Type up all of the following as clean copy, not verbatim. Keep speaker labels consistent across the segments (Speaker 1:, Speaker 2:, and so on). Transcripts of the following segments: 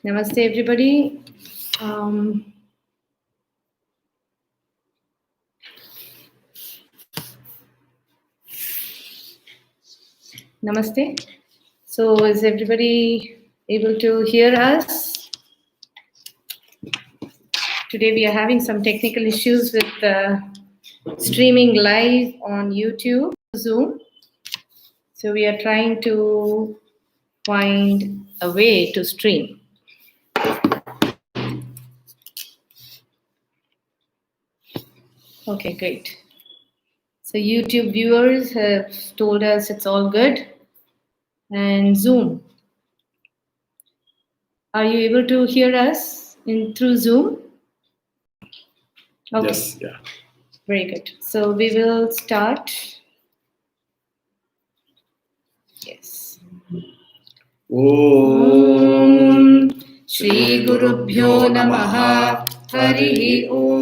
Speaker 1: Namaste, everybody. Namaste. So, is everybody able to hear us? Today, we are having some technical issues with streaming live on YouTube, Zoom. So, we are trying to find a way to stream. Okay, great. So YouTube viewers have told us it's all good. And Zoom, are you able to hear us through Zoom? Okay.
Speaker 2: Yes, yeah.
Speaker 1: Very good. So we will start. Yes.
Speaker 2: Om
Speaker 1: Shri Gurubhyo Namaha Harihi Om.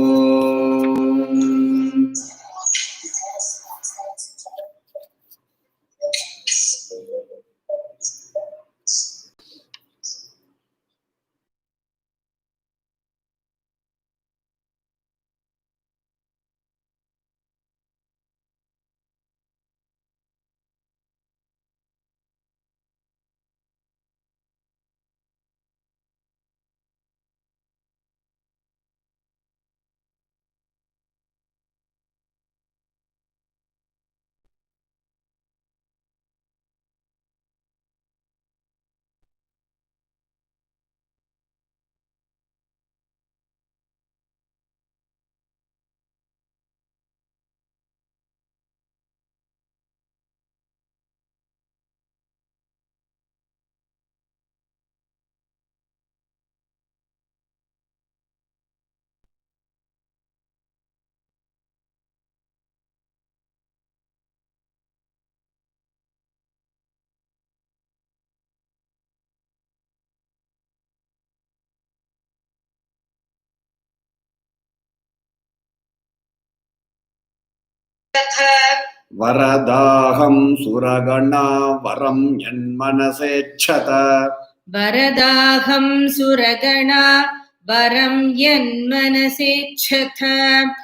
Speaker 2: Varadaham suragana varam yanmanasechata.
Speaker 1: Varadaham suragana varam yanmanasechata.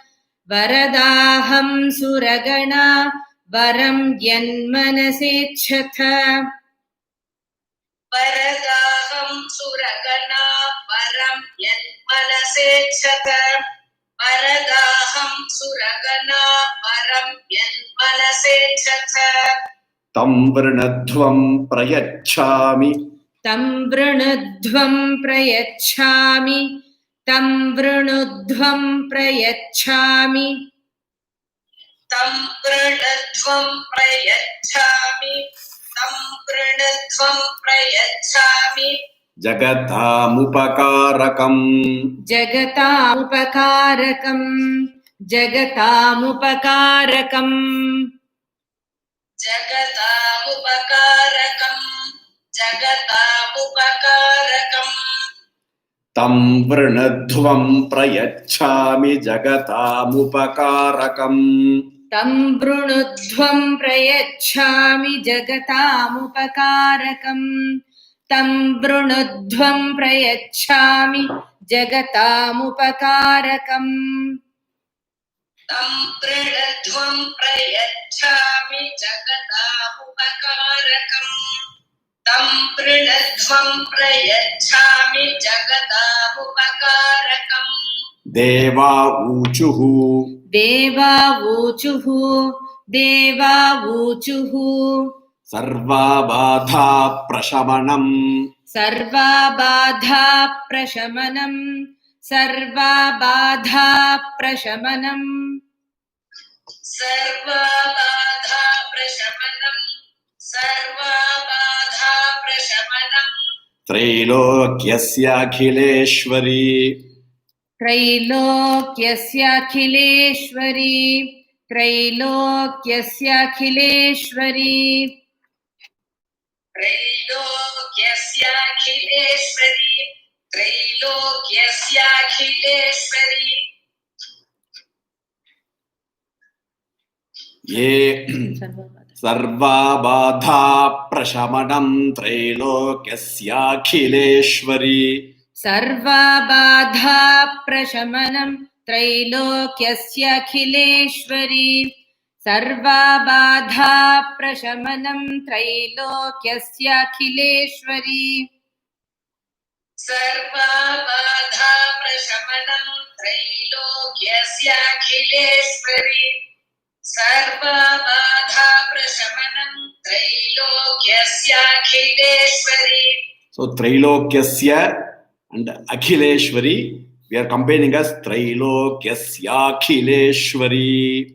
Speaker 1: Varadaham suragana varam yanmanasechata.
Speaker 3: Varadaham suragana varam yanmanasechata. Varadaham suragana varam yanmanasechata.
Speaker 2: Tam vrinadhvam prayachami.
Speaker 1: Tam vrinadhvam prayachami. Tam vrinadhvam prayachami.
Speaker 3: Tam vrinadhvam prayachami. Tam vrinadhvam prayachami.
Speaker 2: Jagatamupakarakam.
Speaker 1: Jagatamupakarakam. Jagatamupakarakam.
Speaker 3: Jagatamupakarakam. Jagatamupakarakam.
Speaker 2: Tam vrinadhvam prayachami jagatamupakarakam.
Speaker 1: Tam vrinadhvam prayachami jagatamupakarakam. Tam vrinadhvam prayachami jagatamupakarakam.
Speaker 3: Tam vrinadhvam prayachami jagatamupakarakam. Tam vrinadhvam prayachami jagatamupakarakam.
Speaker 2: Deva uchuhu.
Speaker 1: Deva vuchuhu. Deva vuchuhu.
Speaker 2: Sarva badha prashamanam.
Speaker 1: Sarva badha prashamanam. Sarva badha prashamanam.
Speaker 3: Sarva badha prashamanam. Sarva badha prashamanam.
Speaker 2: Trilokyasya akhileshwari.
Speaker 1: Trilokyasya akhileshwari. Trilokyasya akhileshwari.
Speaker 3: Trilokyasya akhileshwari. Trilokyasya akhileshwari.
Speaker 2: Ye सर्वाबाधा प्रशमनं त्रैलोक्यस्याखिलेश्वरी
Speaker 1: सर्वबाधा प्रशमनं त्रैलोक्यस्याखिलेश्वरी सर्वबाधा प्रशमनं त्रैलोक्यस्याखिलेश्वरी
Speaker 3: सर्वबाधा प्रशमनं त्रैलोक्यस्याखिलेश्वरी सर्वबाधा प्रशमनं त्रैलोक्यस्याखिलेश्वरी.
Speaker 2: So Trilokyasya and Akhileshwari, we are combining as Trilokyasyakhileshwari.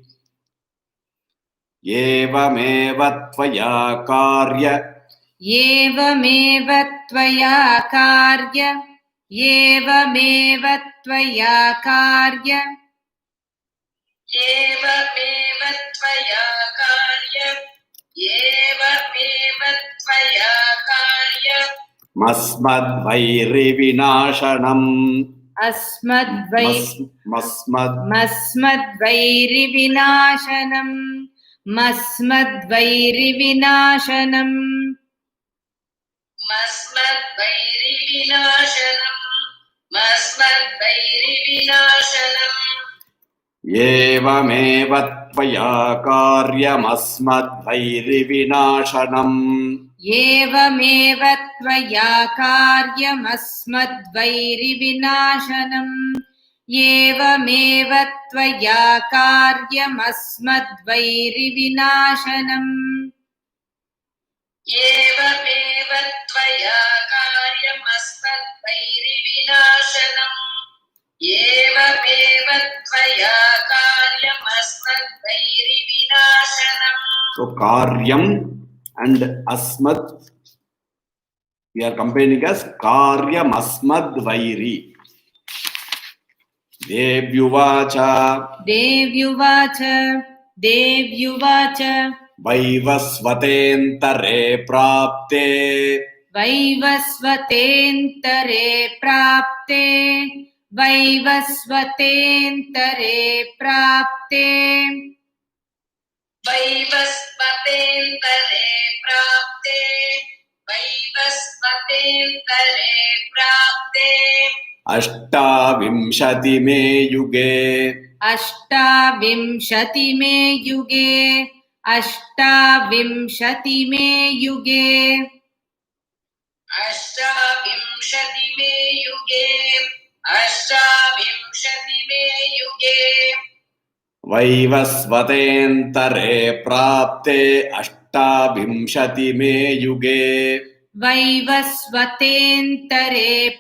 Speaker 2: Evameva tvaya karya
Speaker 1: एवमेव त्वया कार्य एवमेव त्वया कार्य
Speaker 3: एवमेव त्वया कार्य एवमेव त्वया कार्य
Speaker 2: Masmadvairivinashanam
Speaker 1: मस्मद्वैरिविनाशनम् मस्मद्वैरिविनाशनम्
Speaker 3: मस्मद्वैरिविनाशनम्
Speaker 2: Evameva tvaya karyamasmadvairivinashanam
Speaker 1: एवमेव त्वया कार्यमस्मद्वैरिविनाशनम् एवमेव त्वया कार्यमस्मद्वैरिविनाशनम्
Speaker 3: एवमेव त्वया कार्यमस्मद्वैरिविनाशनम् एवमेव त्वया कार्यमस्मद्वैरिविनाशनम्.
Speaker 2: So Karyam and Asmad, we are combining as Karyam Asmad Vairi. Devyuvacha
Speaker 1: देव्युवाच देव्युवाच
Speaker 2: Vaivasvatentare Prapte
Speaker 1: वैवस्वतेऽन्तरे प्राप्ते वैवस्वतेऽन्तरे प्राप्ते
Speaker 3: वैवस्वतेऽन्तरे प्राप्ते वैवस्वतेऽन्तरे प्राप्ते
Speaker 2: अष्टाविंशतिमे युगे
Speaker 1: अष्टाविंशतिमे युगे अष्टाविंशतिमे युगे
Speaker 3: अष्टाविंशतिमे युगे अष्टाविंशतिमे युगे
Speaker 2: वैवस्वतेन्तरे प्राप्ते अष्टाविंशतिमे युगे
Speaker 1: वैवस्वतेऽन्तरे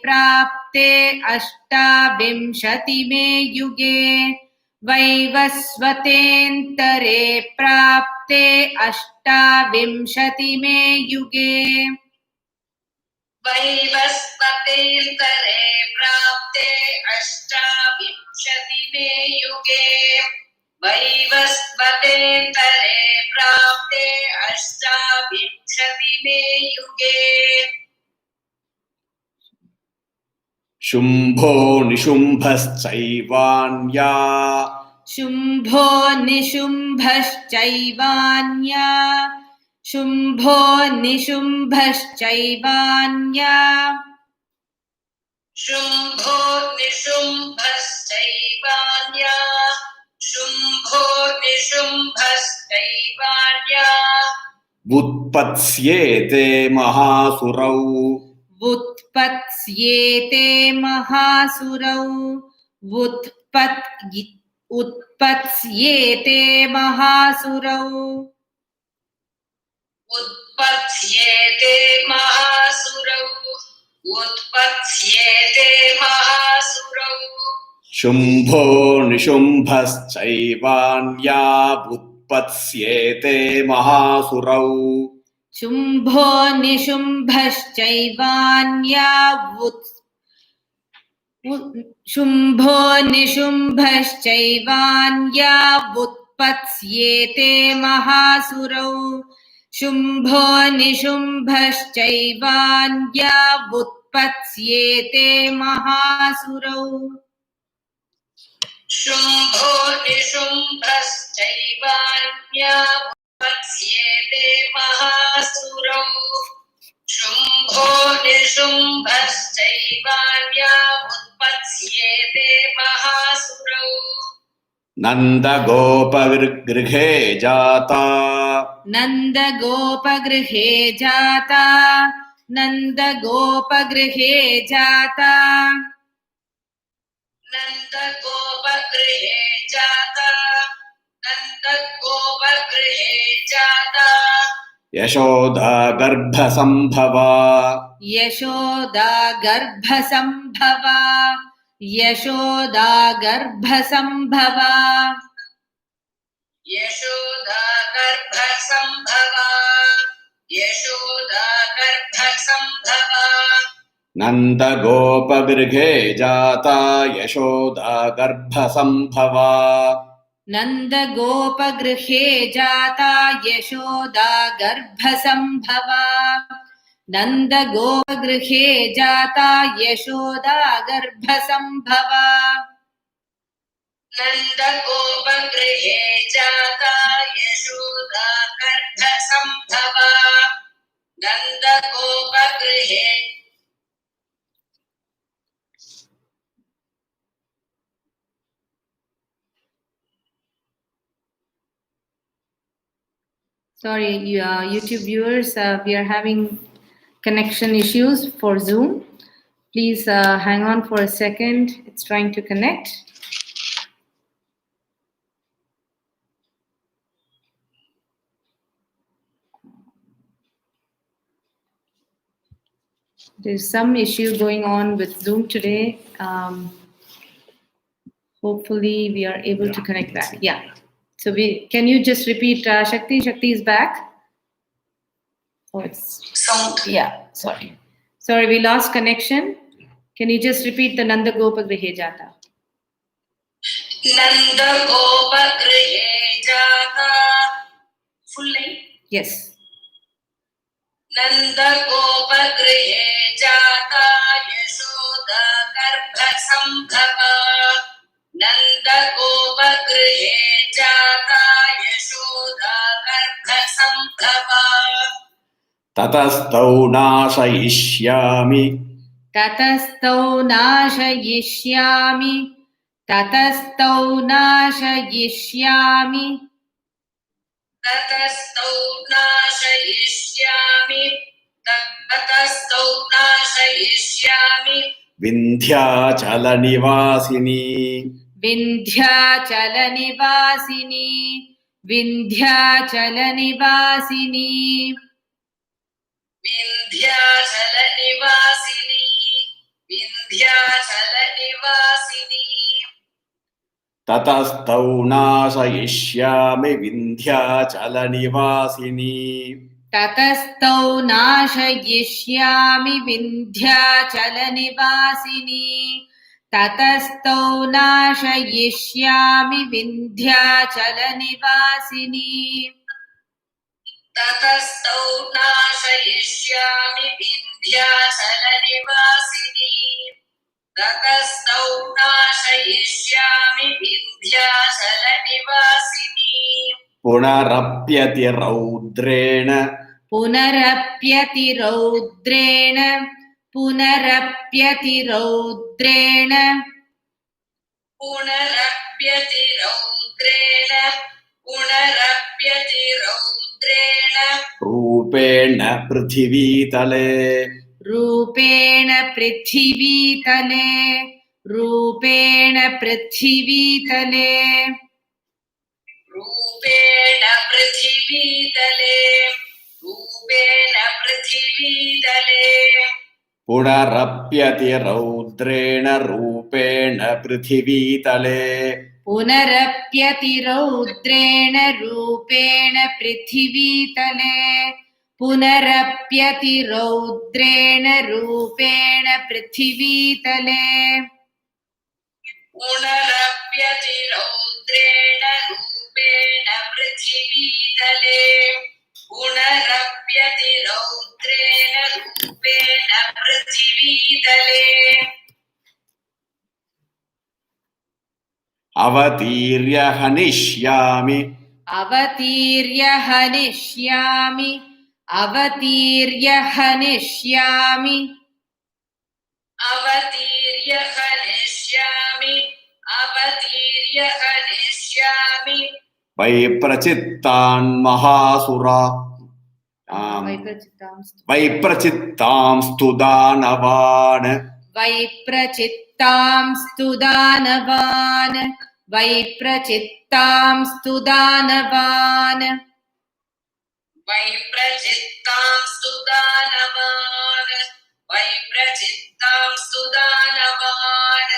Speaker 1: प्राप्ते अष्टाविंशतिमे युगे वैवस्वतेऽन्तरे प्राप्ते अष्टाविंशतिमे युगे
Speaker 3: वैवस्वतेऽन्तरे प्राप्ते अष्टाविंशतिमे युगे वैवस्वतेऽन्तरे प्राप्ते अष्टाविंशतिमे युगे
Speaker 2: शुम्भो निशुम्भश्चैवान्या
Speaker 1: शुम्भो निशुम्भश्चैवान्या शुम्भो निशुम्भश्चैवान्या
Speaker 3: शुम्भो निशुम्भश्चैवान्या शुम्भो निशुम्भश्चैवान्या
Speaker 2: उत्पत्स्येते महासुरौ
Speaker 1: उत्पत्स्येते महासुरौ उत्पत्स्येते महासुरौ
Speaker 3: उत्पत्स्येते महासुरौ उत्पत्स्येते महासुरौ
Speaker 2: शुम्भो निशुम्भश्चैवान्या उत्पत्स्येते महासुरौ
Speaker 1: शुम्भो निशुम्भश्चैवान्या शुम्भो निशुम्भश्चैवान्या उत्पत्स्येते महासुरौ शुम्भो निशुम्भश्चैवान्या उत्पत्स्येते महासुरौ
Speaker 3: शुम्भो निशुम्भश्चैवान्या उत्पत्स्येते महासुरौ शुम्भो निशुम्भश्चैवान्या उत्पत्स्येते महासुरौ
Speaker 2: नन्दगोपगृहे जाता
Speaker 1: नन्दगोपगृहे जाता नन्दगोपगृहे जाता
Speaker 3: नन्दगोपगृहे जाता नन्दगोपगृहे जाता
Speaker 2: यशोदा गर्भसम्भवा
Speaker 1: यशोदा गर्भसम्भवा यशोदा गर्भसम्भवा
Speaker 3: यशोदा गर्भसम्भवा यशोदा गर्भसम्भवा
Speaker 2: नन्दगोपगृहे जाता यशोदा गर्भसम्भवा
Speaker 1: नन्दगोपगृहे जाता यशोदा गर्भसम्भवा नन्दगोपगृहे जाता यशोदा गर्भसम्भवा
Speaker 3: नन्दगोपगृहे जाता Yashoda गर्भसम्भवा नन्दगोपगृहे
Speaker 1: Sorry, YouTube viewers, we are having connection issues for Zoom. Please hang on for a second. It's trying to connect. There's some issue going on with Zoom today. Hopefully, we are able to connect back. Yeah. So can you just repeat Shakti? Shakti is back. Oh, it's
Speaker 3: sound.
Speaker 1: Yeah. Sorry, we lost connection. Can you just repeat the Nanda Gopa Grihe Jata?
Speaker 3: नन्दगोपगृहे जाता full name.
Speaker 1: Yes.
Speaker 3: नन्दगोपगृहे जाता यशोदा गर्भसम्भवा नन्दगोपगृहे जाता यशोदा गर्भसम्भवा
Speaker 2: ततस्तौ नाशयिष्यामि
Speaker 1: ततस्तौ नाशयिष्यामि ततस्तौ नाशयिष्यामि
Speaker 3: ततस्तौ नाशयिष्यामि ततस्तौ नाशयिष्यामि
Speaker 2: विन्ध्याचलनिवासिनी
Speaker 1: विन्ध्याचलनिवासिनी विन्ध्याचलनिवासिनी
Speaker 3: विन्ध्याचलनिवासिनी विन्ध्याचलनिवासिनी
Speaker 2: ततस्तौ नाशयिष्यामि विन्ध्याचलनिवासिनी
Speaker 1: ततस्तौ नाशयिष्यामि विन्ध्याचलनिवासिनी ततस्तौ नाशयिष्यामि विन्ध्याचलनिवासिनी
Speaker 3: ततस्तौ नाशयिष्यामि विन्ध्याचलनिवासिनी ततस्तौ नाशयिष्यामि विन्ध्याचलनिवासिनी
Speaker 2: पुनरप्यतिरौद्रेण
Speaker 1: पुनरप्यतिरौद्रेण पुनरप्यतिरौद्रेण
Speaker 3: पुनरप्यतिरौद्रेण पुनरप्यतिरौद्रेण
Speaker 2: रूपेण पृथिवीतले
Speaker 1: रूपेण पृथिवीतले रूपेण पृथिवीतले
Speaker 3: रूपेण पृथिवीतले रूपेण पृथिवीतले
Speaker 2: पुनरप्यतिरौद्रेण रूपेण पृथिवीतले
Speaker 1: पुनरप्यतिरौद्रेण रूपेण पृथिवीतले पुनरप्यतिरौद्रेण रूपेण पृथिवीतले
Speaker 3: पुनरप्यतिरौद्रेण रूपेण पृथिवीतले पुनरप्यतिरौद्रेण रूपेण पृथिवीतले
Speaker 2: अवतीर्य हनिष्यामि
Speaker 1: अवतीर्य हनिष्यामि अवतीर्य हनिष्यामि
Speaker 3: अवतीर्य हनिष्यामि अवतीर्य हनिष्यामि
Speaker 2: वैप्रचित्तान् महासुरा वैप्रचित्तांस्तु दानवान्
Speaker 1: वैप्रचित्तांस्तु दानवान् वैप्रचित्तांस्तु दानवान्
Speaker 3: वैप्रचित्तांस्तु दानवान् वैप्रचित्तांस्तु दानवान्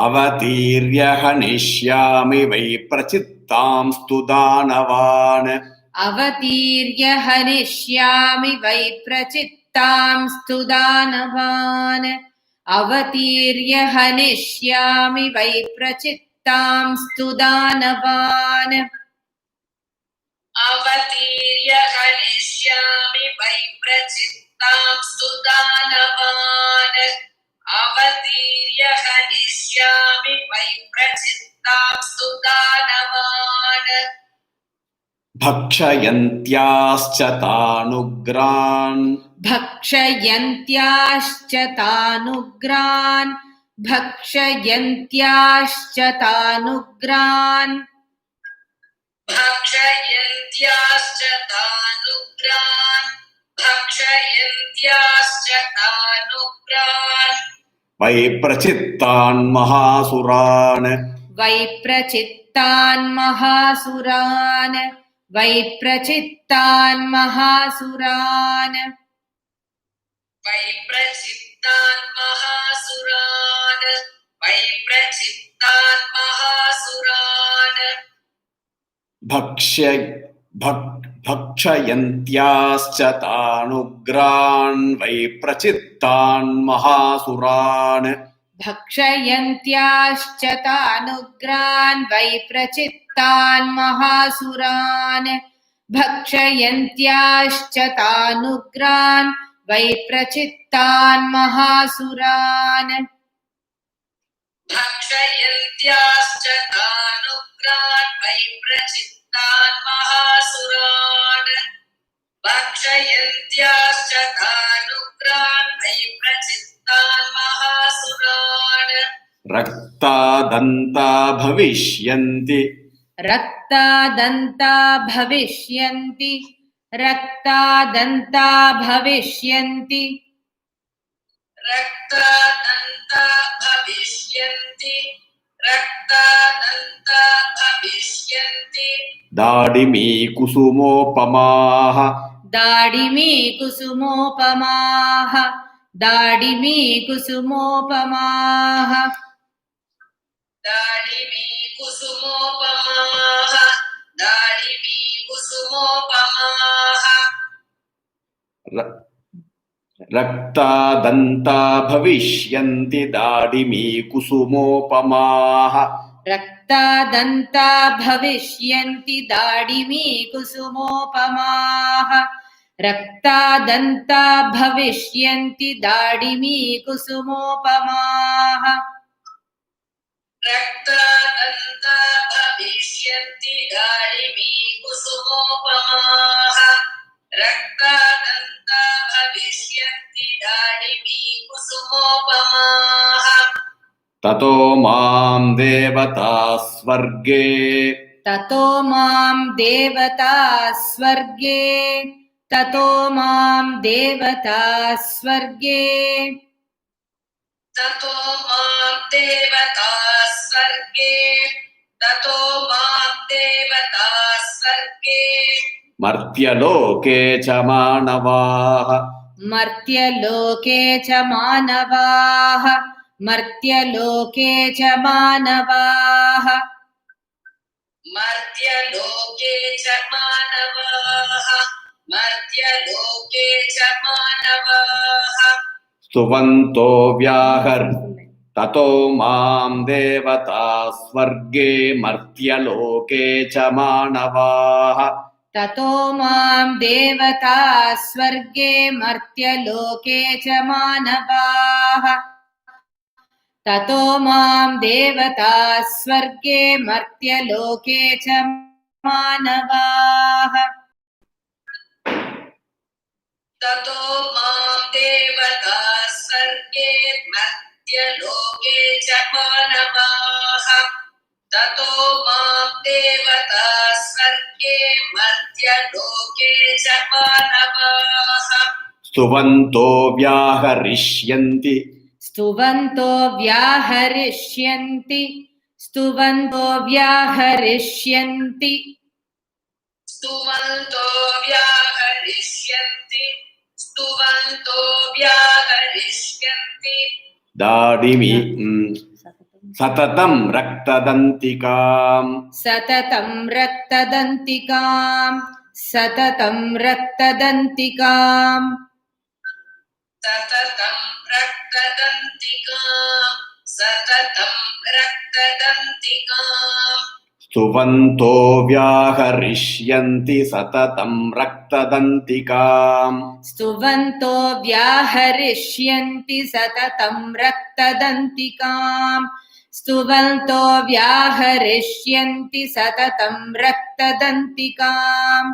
Speaker 2: अवतीर्य हनिष्यामि वैप्रचित्तांस्तु दानवान्
Speaker 1: अवतीर्य हनिष्यामि वैप्रचित्तांस्तु दानवान् अवतीर्य हनिष्यामि वैप्रचित्तांस्तु दानवान्
Speaker 3: अवतीर्य हनिष्यामि वैप्रचित्तांस्तु दानवान् अवतीर्य हनिष्यामि वैप्रचित्तांस्तु दानवान्
Speaker 2: भक्षयन्त्याश्च तानुग्रान्
Speaker 1: भक्षयन्त्याश्च तानुग्रान् भक्षयन्त्याश्च तानुग्रान्
Speaker 3: भक्षयन्त्याश्च तानुग्रान् भक्षयन्त्याश्च तानुग्रान्
Speaker 2: वैप्रचित्तान् महासुरान्
Speaker 1: वैप्रचित्तान् महासुरान् वैप्रचित्तान् महासुरान्
Speaker 3: वैप्रचित्तान् महासुरान् वैप्रचित्तान् महासुरान्
Speaker 2: भक्षयन्त्याश्च तानुग्रान् वैप्रचित्तान् महासुरान्
Speaker 1: भक्षयन्त्याश्च तानुग्रान् वैप्रचित्तान् महासुरान् भक्षयन्त्याश्च तानुग्रान् वैप्रचित्तान् महासुरान्
Speaker 3: भक्षयन्त्याश्च तानुग्रान् वैप्रचित्तान् महासुरान् भक्षयन्त्याश्च तानुग्रान् वैप्रचित्तान् महासुरान्
Speaker 2: रक्तादन्ता भविष्यन्ति
Speaker 1: रक्तादन्ता भविष्यन्ति रक्तादन्ता भविष्यन्ति
Speaker 3: रक्तादन्ता भविष्यन्ति रक्तादन्ता भविष्यन्ति
Speaker 2: दाडिमी कुसुमोपमाः
Speaker 1: दाडिमी कुसुमोपमाः दाडिमी कुसुमोपमाः
Speaker 3: दाडिमी कुसुमोपमाः दाडिमी कुसुमोपमाः
Speaker 2: रक्तादन्ता भविष्यन्ति दाडिमी कुसुमोपमाः
Speaker 1: रक्तादन्ता भविष्यन्ति दाडिमी कुसुमोपमाः रक्तादन्ता भविष्यन्ति दाडिमी कुसुमोपमाः
Speaker 3: रक्तादन्ता भविष्यन्ति दाडिमी कुसुमोपमाः रक्तादन्ता भविष्यन्ति दाडिमी कुसुमोपमाः
Speaker 2: ततो मां देवता स्वर्गे
Speaker 1: ततो मां देवता स्वर्गे ततो मां देवता स्वर्गे
Speaker 3: ततो मां देवता स्वर्गे ततो मां देवता स्वर्गे
Speaker 2: मर्त्यलोके च मानवाः
Speaker 1: मर्त्यलोके च मानवाः मर्त्यलोके च मानवाः
Speaker 3: मर्त्यलोके च मानवाः मर्त्यलोके च मानवाः
Speaker 2: स्तुवन्तो ततो मां देवता स्वर्गे मर्त्यलोके च मानवाः
Speaker 1: ततो मां देवता स्वर्गे मर्त्यलोके च मानवाः ततो मां देवता स्वर्गे मर्त्यलोके च manavaha
Speaker 3: ततो मां देवता सर्गे मध्यलोके च मानवाः ततो मां देवता सर्गे मध्यलोके च मानवाः
Speaker 2: स्तुवन्तो व्याहरिष्यन्ति
Speaker 1: स्तुवन्तो व्याहरिष्यन्ति स्तुवन्तो व्याहरिष्यन्ति
Speaker 3: स्तुवन्तो व्याहरिष्यन्ति स्तुवन्तो व्याहरिष्यन्ति
Speaker 2: दाडिमि सततं रक्तदन्तिकाम्
Speaker 1: सततं रक्तदन्तिकाम् सततं रक्तदन्तिकाम्
Speaker 3: सततं रक्तदन्तिकाम् सततं रक्तदन्तिकाम्
Speaker 2: स्तुवन्तो व्याहरिष्यन्ति सततं रक्तदन्तिकाम्
Speaker 1: स्तुवन्तो व्याहरिष्यन्ति सततं रक्तदन्तिकाम् स्तुवन्तो व्याहरिष्यन्ति सततं रक्तदन्तिकाम्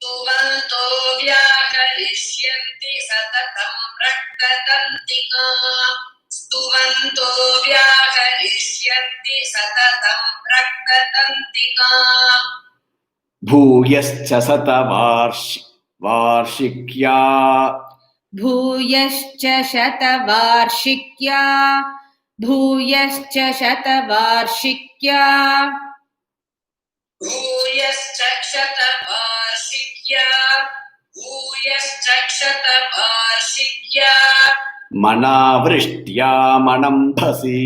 Speaker 3: स्तुवन्तो व्याहरिष्यन्ति सततं रक्तदन्तिकाम् स्तुवन्तो व्याहरिष्यन्ति सततं रक्तदन्तिकाम्
Speaker 2: भूयश्च शतवार्षिक्या
Speaker 1: भूयश्च शतवार्षिक्या भूयश्च शतवार्षिक्या
Speaker 3: भूयश्च शतवार्षिक्या भूयश्च शतवार्षिक्या
Speaker 2: मनावृष्ट्या मनम्भसि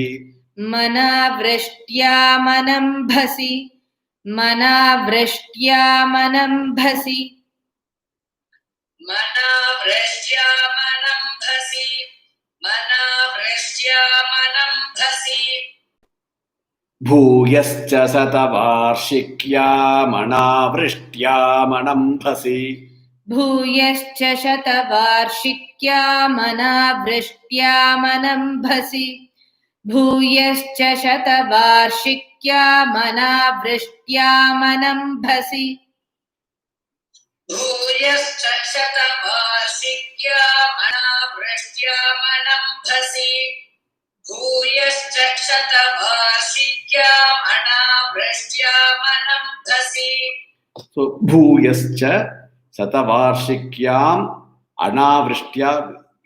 Speaker 1: मनावृष्ट्या मनम्भसि मनावृष्ट्या मनम्भसि
Speaker 3: मनावृष्ट्या मनम्भसि मनावृष्ट्या मनम्भसि
Speaker 2: भूयश्च शतवार्षिक्या मनावृष्ट्या मनम्भसि
Speaker 1: भूयश्च शतवार्षिक्या मनावृष्ट्या मनम्भसि भूयश्च शतवार्षिक्या मनावृष्ट्या मनम्भसि
Speaker 3: भूयश्च शतवार्षिक्या मनावृष्ट्या मनम्भसि भूयश्च शतवार्षिक्या मनावृष्ट्या मनम्भसि
Speaker 2: So भूयश्च शतवार्षिक्याम् अनावृष्ट्या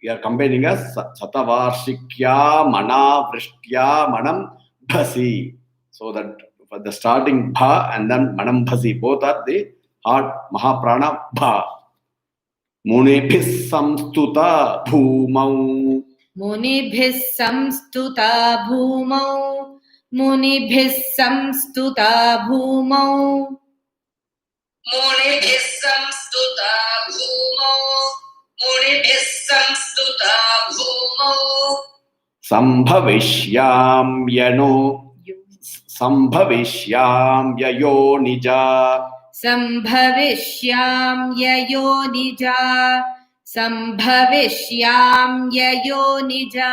Speaker 2: we are combining as शतवार्षिक्याम् अनावृष्ट्या मनम्भसि. So that for the starting bha and then manambhasi, both are the hard mahaprana bha. मुनिभिः संस्तुता भूमौ
Speaker 1: मुनिभिः संस्तुता भूमौ मुनिभिः संस्तुता भूमौ
Speaker 3: मुनिभिः संस्तुता भूमौ मुनिभिः संस्तुता भूमौ
Speaker 2: संभविष्याम्ययो निजा
Speaker 1: संभविष्याम्ययो निजा संभविष्याम्ययो निजा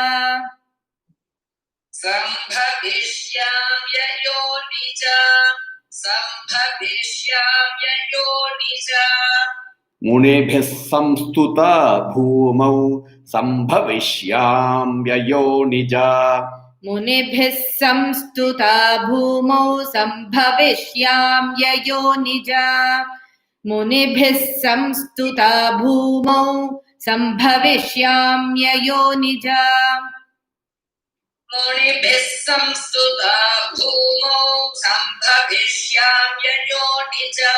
Speaker 3: संभविष्याम्ययो निजा संभविष्याम्ययो निजा
Speaker 2: मुनिभिः संस्तुता भूमौ संभविष्याम्ययो निजा
Speaker 1: मुनिभिः संस्तुता भूमौ संभविष्याम्ययो निजा मुनिभिः संस्तुता भूमौ संभविष्याम्ययो निजा
Speaker 3: मुनिभिः संस्तुता भूमौ संभविष्याम्ययो निजा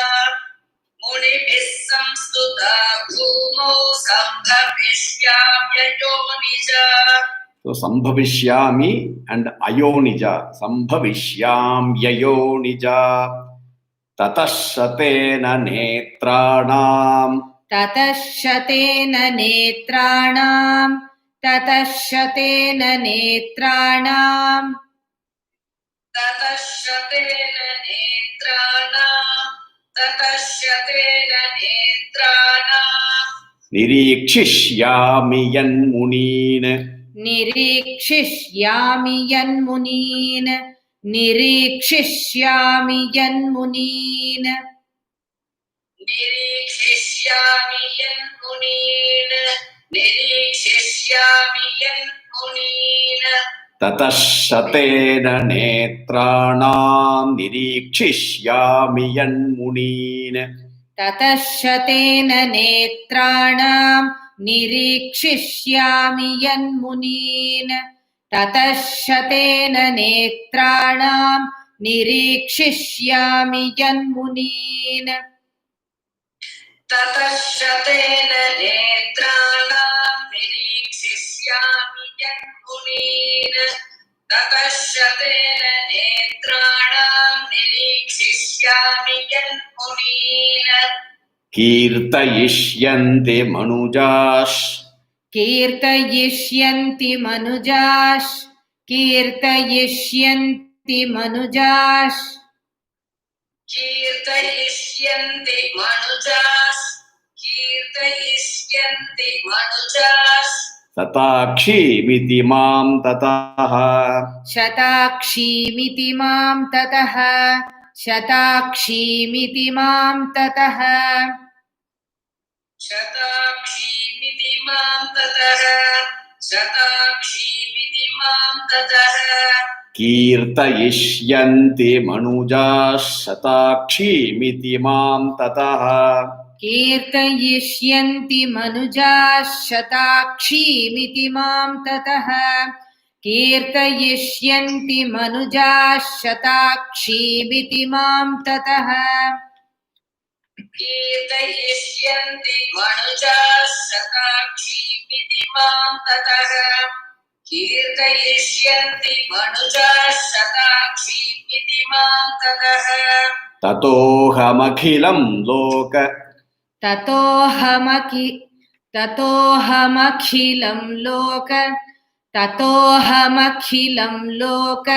Speaker 3: मुनिभिः संस्तुता भूमौ संभविष्याम्ययो निजा.
Speaker 2: So sambhavishyami and ayonija. Sambhavishyamyayonija. Tatashratena netranam.
Speaker 1: ततश्शतेन नेत्राणाम् ततश्शतेन नेत्राणाम्
Speaker 3: ततश्शतेन नेत्राणाम् ततश्शतेन नेत्राणाम्
Speaker 2: Nirikshishyami yanmunin.
Speaker 1: निरीक्षिष्यामि यन्मुनीन् निरीक्षिष्यामि यन्मुनीन्
Speaker 3: निरीक्षिष्यामि यन्मुनीन् निरीक्षिष्यामि यन्मुनीन्
Speaker 2: ततः शतेन नेत्राणां निरीक्षिष्यामि यन्मुनीन्
Speaker 1: ततः शतेन नेत्राणां निरीक्षिष्यामि यन्मुनीन् ततः शतेन नेत्राणां निरीक्षिष्यामि यन्मुनीन्
Speaker 3: ततः शतेन नेत्राणां निरीक्षिष्यामि यन्मुनीन् ततः शतेन नेत्राणां निरीक्षिष्यामि यन्मुनीन्
Speaker 2: कीर्तयिष्यन्ति मनुजाः
Speaker 1: कीर्तयिष्यन्ति मनुजाः कीर्तयिष्यन्ति मनुजाः
Speaker 3: कीर्तयिष्यन्ति मनुजाः कीर्तयिष्यन्ति मनुजाः
Speaker 2: शताक्षीमिति मां ततः
Speaker 1: शताक्षीमिति मां ततः शताक्षीमिति मां ततः
Speaker 3: शताक्षीमिति मां ततः शताक्षीमिति मां ततः
Speaker 2: कीर्तयिष्यन्ति मनुजाः शताक्षीमिति मां ततः
Speaker 1: कीर्तयिष्यन्ति मनुजाः शताक्षीमिति मां ततः कीर्तयिष्यन्ति मनुजाः शताक्षीमिति मां ततः
Speaker 3: कीर्तयिष्यन्ति मनुजाः शताक्षीमिति मां ततः कीर्तयिष्यन्ति मनुजाः शताक्षीमिति मां ततः
Speaker 2: ततोऽहमखिलं लोक
Speaker 1: ततोऽहमखिलं लोक ततोऽहमखिलं लोक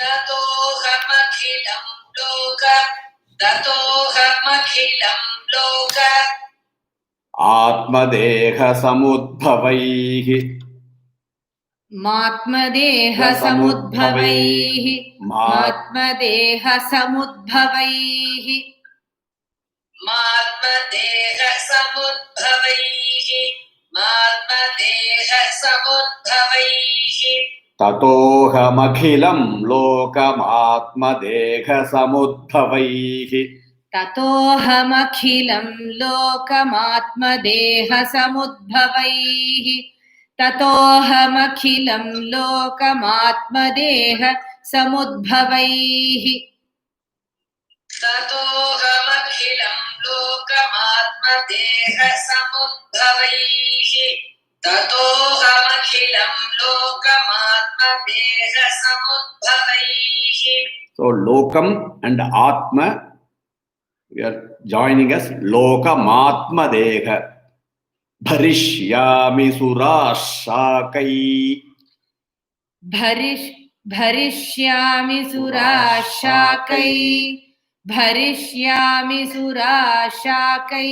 Speaker 3: ततोऽहमखिलं लोक ततोऽहमखिलं लोक
Speaker 2: आत्मदेहसमुद्भवैः
Speaker 1: मात्मदेहसमुद्भवैः मात्मदेहसमुद्भवैः
Speaker 3: मात्मदेहसमुद्भवैः मात्मदेहसमुद्भवैः
Speaker 2: ततोऽहमखिलं लोकमात्मदेहसमुद्भवैः
Speaker 1: ततोऽहमखिलं लोकमात्मदेहसमुद्भवैः ततोऽहमखिलं लोकमात्मदेहसमुद्भवैः
Speaker 3: ततोऽहमखिलं लोकमात्मदेहसमुद्भवैः ततोऽहमखिलं लोकमात्मदेहसमुद्भवैः
Speaker 2: So lokam and atma, we are joining us lokamatmadeha bharishyami surashakai
Speaker 1: भरिष्यामि सुराशाकै भरिष्यामि सुराशाकै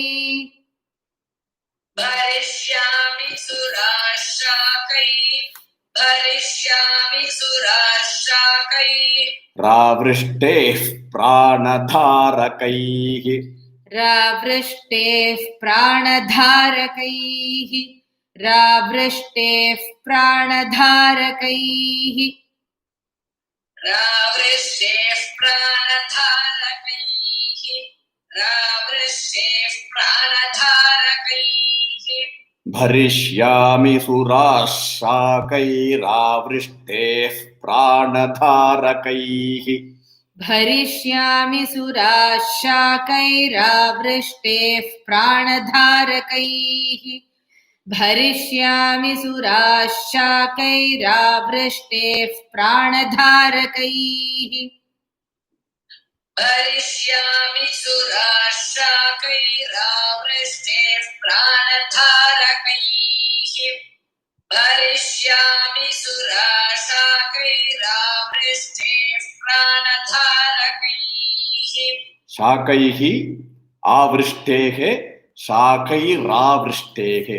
Speaker 3: भरिष्यामि सुराशाकै भरिष्यामि सुराशाकै
Speaker 2: ravrishteh pranadharakaiः
Speaker 1: रावृष्टेः प्राणधारकैः रावृष्टेः प्राणधारकैः
Speaker 3: रावृष्टेः प्राणधारकैः रावृष्टेः प्राणधारकैः
Speaker 2: bharishyami surashakai pranadharakaiः
Speaker 1: भरिष्यामि सुराशाकैरावृष्टेः प्राणधारकैः भरिष्यामि सुराशाकैरावृष्टेः प्राणधारकैः
Speaker 3: भरिष्यामि सुराशाकैरावृष्टेः प्राणधारकैः भरिष्यामि सुराशाकैरावृष्टेः प्राणधारकैः
Speaker 2: शाकैः आवृष्टेः शाकैरावृष्टेः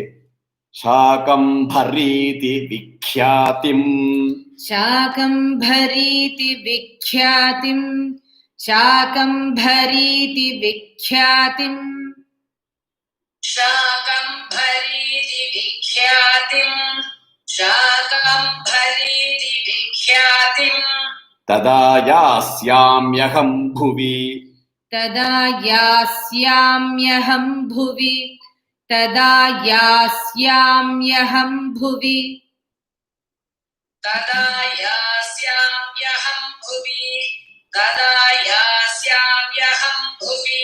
Speaker 2: शाकं भरीति विख्यातिम्
Speaker 1: शाकम्भरीति विख्यातिं शाकम्भरीति विख्यातिं
Speaker 3: शाकम्भरीति विख्यातिम् शाकम्भरीति विख्यातिम्
Speaker 2: तदा यास्याम्यहं भुवि
Speaker 1: तदा यास्याम्यहं भुवि तदा यास्याम्यहं भुवि
Speaker 3: तदा यास्याम्यहं भुवि तदा यास्याम्यहं भुवि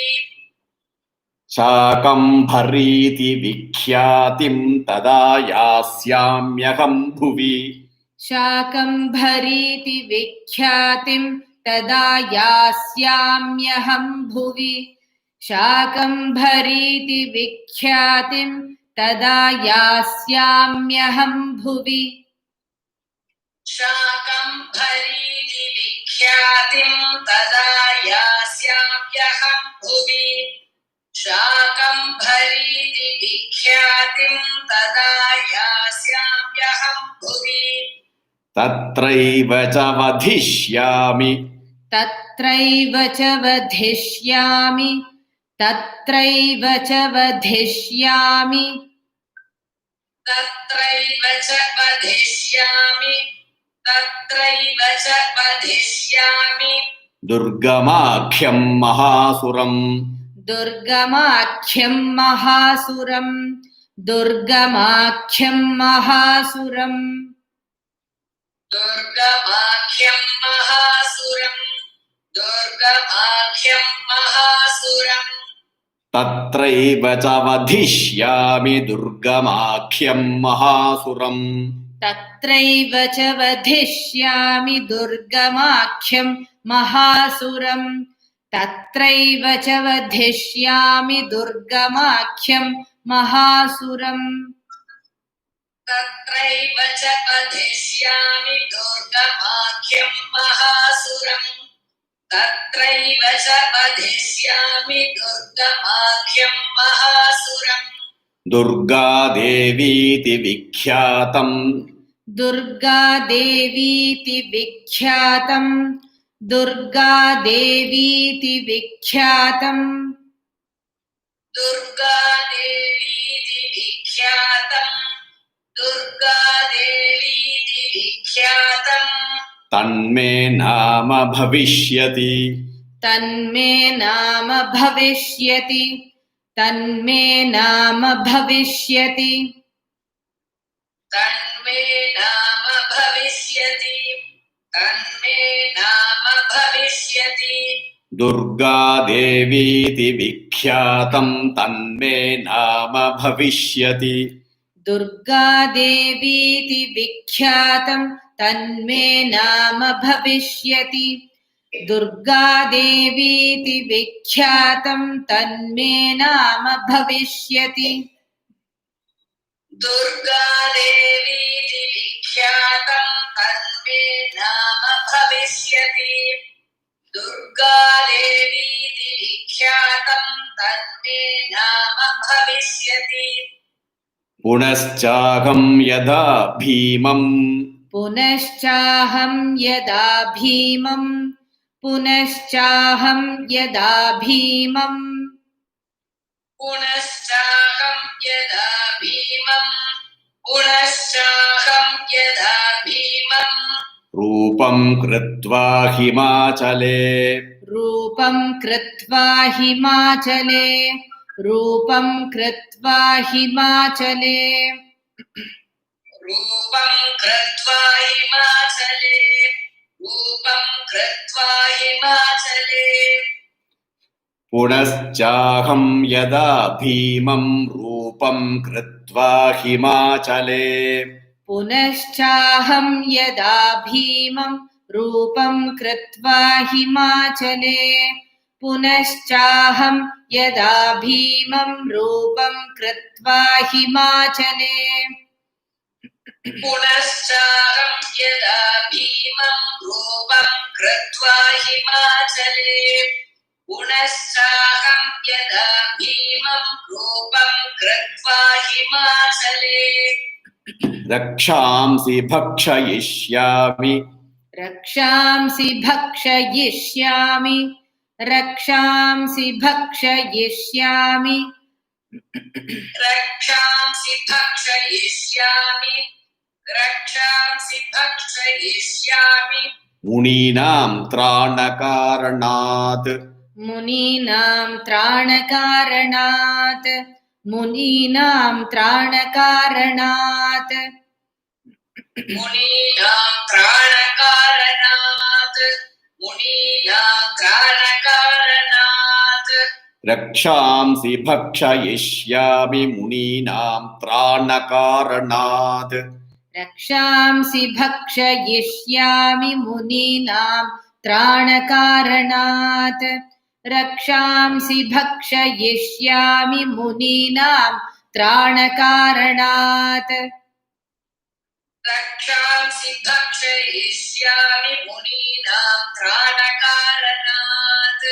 Speaker 2: शाकम्भरीति विख्यातिं तदा यास्याम्यहं भुवि
Speaker 1: शाकम्भरीति विख्यातिं तदा यास्याम्यहं भुवि शाकम्भरीति विख्यातिं तदा यास्याम्यहं भुवि
Speaker 3: शाकम्भरीति विख्यातिम् तदा यास्याम्यहं भुवि शाकम्भरीति विख्यातिम् तदा यास्याम्यहं भुवि
Speaker 2: तत्रैव च वधिष्यामि
Speaker 1: तत्रैव च वधिष्यामि तत्रैव च वधिष्यामि
Speaker 3: तत्रैव च वधिष्यामि तत्रैव च वधिष्यामि
Speaker 2: दुर्गमाख्यं महासुरम्
Speaker 1: दुर्गमाख्यं महासुरं दुर्गमाख्यं महासुरं
Speaker 3: दुर्गमाख्यं महासुरं दुर्गमाख्यं महासुरं
Speaker 2: तत्रैव च वधिष्यामि दुर्गमाख्यं महासुरम्
Speaker 1: तत्रैव च वधिष्यामि दुर्गमाख्यं महासुरं तत्रैव च वधिष्यामि दुर्गमाख्यं महासुरम्
Speaker 3: तत्रैव च वधिष्यामि दुर्गमाख्यं महासुरं तत्रैव च वधिष्यामि दुर्गमाख्यं महासुरम्
Speaker 2: दुर्गादेवीति विख्यातम्
Speaker 1: दुर्गादेवीति विख्यातं दुर्गादेवीति विख्यातं
Speaker 3: दुर्गादेवीति विख्यातम् दुर्गादेवीति विख्यातम्
Speaker 2: तन्मे नाम भविष्यति
Speaker 1: तन्मे नाम भविष्यति तन्मे नाम भविष्यति
Speaker 3: तन्मे नाम भविष्यति तन्मे नाम भविष्यति
Speaker 2: दुर्गादेवीति विख्यातं तन्मे नाम भविष्यति
Speaker 1: दुर्गादेवीति विख्यातं तन्मे नाम भविष्यति दुर्गादेवीति विख्यातं तन्मे नाम भविष्यति
Speaker 3: दुर्गादेवीति विख्यातं तन्मे नाम भविष्यति दुर्गादेवीति विख्यातं तन्मे नाम भविष्यति
Speaker 2: पुनश्चाहं यदा भीमम्
Speaker 1: पुनश्चाहं यदा भीमं पुनश्चाहं यदा भीमं
Speaker 3: पुनश्चाहं यदा भीमं पुनश्चाहं यदा भीमं
Speaker 2: रूपं कृत्वा हिमाचले
Speaker 1: रूपं कृत्वा हिमाचले रूपं कृत्वा हिमाचले
Speaker 3: रूपं कृत्वा हिमाचले रूपं कृत्वा हिमाचले
Speaker 2: पुनश्चाहं यदा भीमं रूपं कृत्वा हिमाचले
Speaker 1: पुनश्चाहं यदा भीमं रूपं कृत्वा हिमाचले पुनश्चाहं यदा भीमं रूपं कृत्वा हिमाचले
Speaker 3: पुनश्चाहं यदा भीमं रूपं कृत्वा हिमाचले पुनश्चाहं यदा भीमं रूपं कृत्वा हिमाचले
Speaker 2: रक्षांसि भक्षयिष्यामि
Speaker 1: रक्षांसि भक्षयिष्यामि रक्षांसि भक्षयिष्यामि
Speaker 3: रक्षांसि भक्षयिष्यामि रक्षांसि भक्षयिष्यामि
Speaker 2: मुनीनां त्राणकारणात्
Speaker 1: मुनीनां त्राणकारणात् मुनीनां त्राणकारणात्
Speaker 3: मुनीनां त्राणकारणात् मुनीनां त्राणकारणात्
Speaker 2: रक्षांसि भक्षयिष्यामि मुनीनां त्राणकारणात्
Speaker 1: रक्षांसि भक्षयिष्यामि मुनीनां त्राणकारणात् रक्षांसि भक्षयिष्यामि मुनीनां त्राणकारणात्
Speaker 3: रक्षांसि भक्षयिष्यामि मुनीनां त्राणकारणात्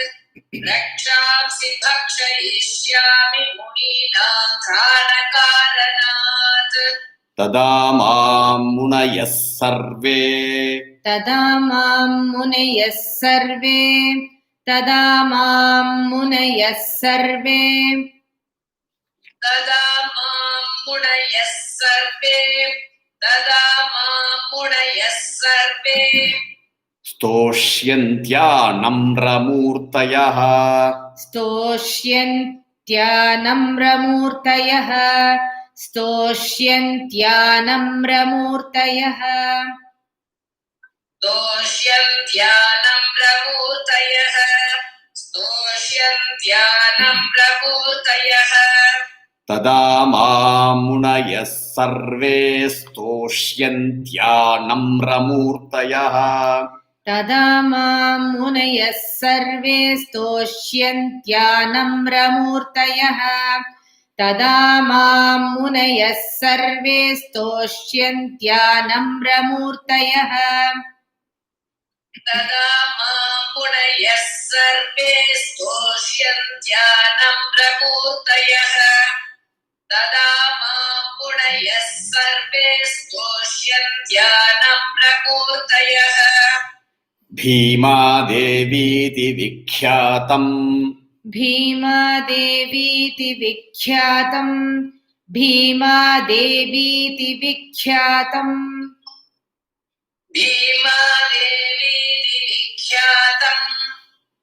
Speaker 3: रक्षांसि भक्षयिष्यामि मुनीनां त्राणकारणात्
Speaker 2: तदा मां मुनयः सर्वे
Speaker 1: तदा मां मुनयः सर्वे तदा मां मुनयः सर्वे
Speaker 3: तदा मां मुनयः सर्वे तदा मां मुनयः सर्वे
Speaker 2: स्तोष्यन्त्यानम्रमूर्तयः
Speaker 1: स्तोष्यन्त्यानम्रमूर्तयः स्तोष्यन्त्यानम्रमूर्तयः
Speaker 3: स्तोष्यन्त्यानम्रमूर्तयः स्तोष्यन्त्यानम्रमूर्तयः
Speaker 2: तदा मां मुनयः सर्वे स्तोष्यन्त्यानम्रमूर्तयः
Speaker 1: तदा मां मुनयः सर्वे स्तोष्यन्त्यानम्रमूर्तयः तदा मां मुनयः सर्वे स्तोष्यन्त्यानम्रमूर्तयः
Speaker 3: तदा मां मुनयः सर्वे स्तोष्यन्त्यानम्रमूर्तयः तदा मां मुनयः सर्वे स्तोष्यन्त्यानम्रमूर्तयः
Speaker 2: भीमादेवीति विख्यातम्
Speaker 1: भीमादेवीति विख्यातम् भीमादेवीति विख्यातम्
Speaker 3: भीमादेवीति विख्यातम्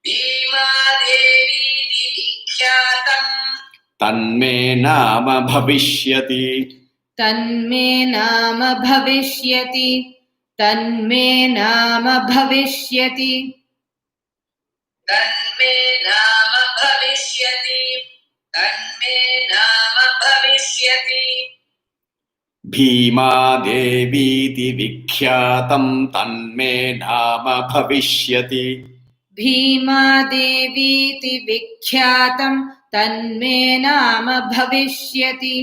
Speaker 3: भीमादेवीति विख्यातम्
Speaker 2: तन्मे नाम भविष्यति
Speaker 1: तन्मे नाम भविष्यति तन्मे नाम भविष्यति
Speaker 3: तन्मे नाम भविष्यति तन्मे नाम भविष्यति
Speaker 2: भीमादेवीति विख्यातं तन्मे नाम भविष्यति
Speaker 1: भीमादेवीति विख्यातं तन्मे नाम भविष्यति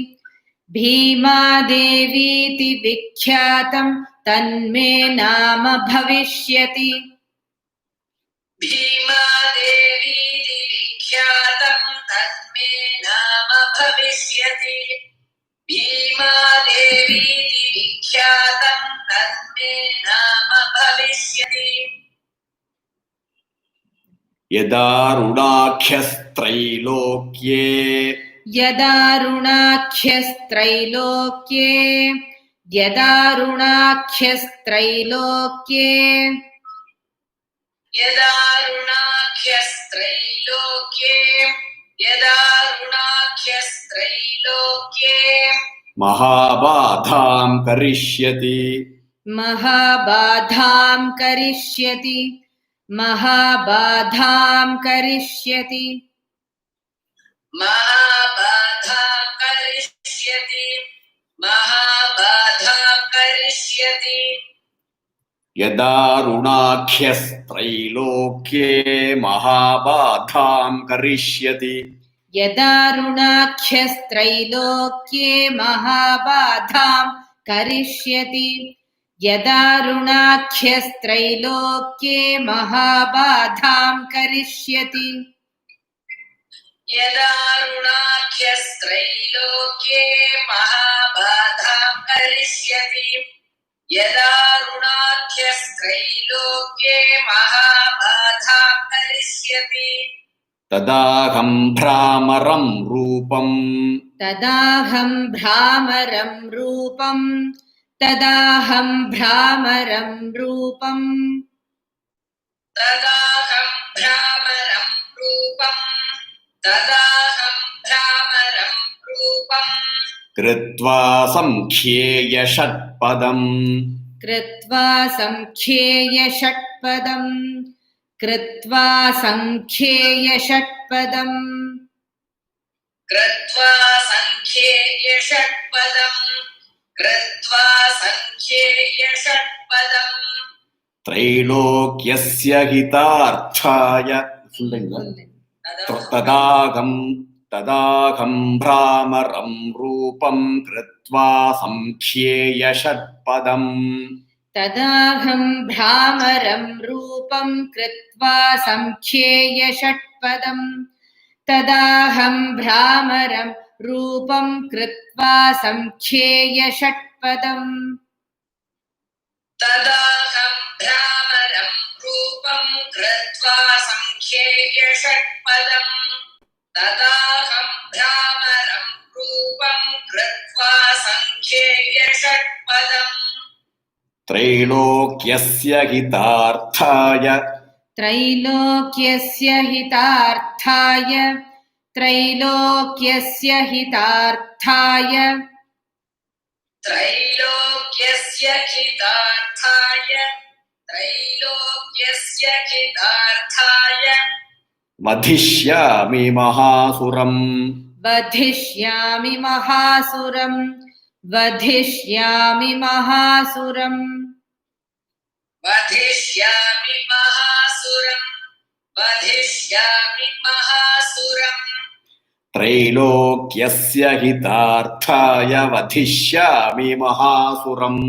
Speaker 1: भीमादेवीति विख्यातं तन्मे नाम भविष्यति
Speaker 3: भीमादेवीति विख्यातं तन्मे नाम भविष्यति भीमादेवीति विख्यातं तन्मे नाम भविष्यति
Speaker 2: यदारुणाख्यस्त्रैलोक्ये
Speaker 1: यदारुणाख्यस्त्रैलोक्ये यदारुणाख्यस्त्रैलोक्ये
Speaker 3: यदारुणाख्यस्त्रैलोक्ये यदारुणाख्यस्त्रैलोक्ये
Speaker 2: महाबाधां करिष्यति
Speaker 1: महाबाधां करिष्यति महाबाधां करिष्यति
Speaker 3: महाबाधां करिष्यति महाबाधां करिष्यति
Speaker 2: यदारुणाख्यस्त्रैलोक्ये महाबाधां करिष्यति
Speaker 1: यदारुणाख्यस्त्रैलोक्ये महाबाधां करिष्यति यदारुणाख्यस्त्रैलोक्ये महाबाधां करिष्यति
Speaker 3: यदारुणाख्यस्त्रैलोक्ये महाबाधां करिष्यति यदारुणाख्यस्त्रैलोक्ये महाबाधां करिष्यति
Speaker 2: तदाहं भ्रामरं रूपं
Speaker 1: तदाहं भ्रामरं रूपं तदाहं भ्रामरं रूपं
Speaker 3: तदाहं भ्रामरं रूपं तदाहं भ्रामरं रूपं
Speaker 2: कृत्वा संख्येय षट्पदम्
Speaker 1: कृत्वा संख्येय षट्पदम् कृत्वा संख्येय षट्पदम्
Speaker 3: कृत्वा संख्येय षट्पदं कृत्वा संख्येय षट्पदम्
Speaker 2: त्रैलोक्यस्य हितार्थाय तदाहं भ्रामरं रूपं कृत्वा संख्येय षट्पदम्
Speaker 1: तदाहं भ्रामरं रूपं कृत्वा संख्येय षट्पदम् तदाहं भ्रामरं रूपं कृत्वा संख्येय षट्पदम्
Speaker 3: तदाहं भ्रामरं रूपं कृत्वा संख्येय षट्पदम् तदाहं भ्रामरं रूपं कृत्वा संख्येय षट्पदम्
Speaker 2: त्रैलोक्यस्य हितार्थाय
Speaker 1: त्रैलोक्यस्य हितार्थाय त्रैलोक्यस्य हितार्थाय
Speaker 3: त्रैलोक्यस्य हितार्थाय त्रैलोक्यस्य हितार्थाय
Speaker 2: वधिष्यामि महासुरम्
Speaker 1: वधिष्यामि महासुरम् वधिष्यामि महासुरम्
Speaker 3: वधिष्यामि महासुरम् वधिष्यामि महासुरम्
Speaker 2: त्रैलोक्यस्य हितार्थाय वधिष्यामि महासुरम्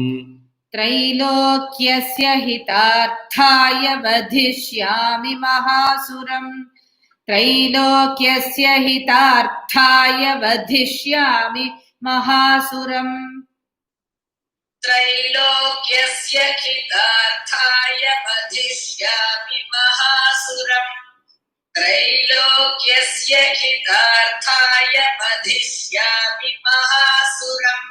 Speaker 1: त्रैलोक्यस्य हितार्थाय वधिष्यामि महासुरम् त्रैलोक्यस्य हितार्थाय वधिष्यामि महासुरम्
Speaker 3: त्रैलोक्यस्य हितार्थाय वधिष्यामि महासुरम् त्रैलोक्यस्य हितार्थाय वधिष्यामि महासुरम्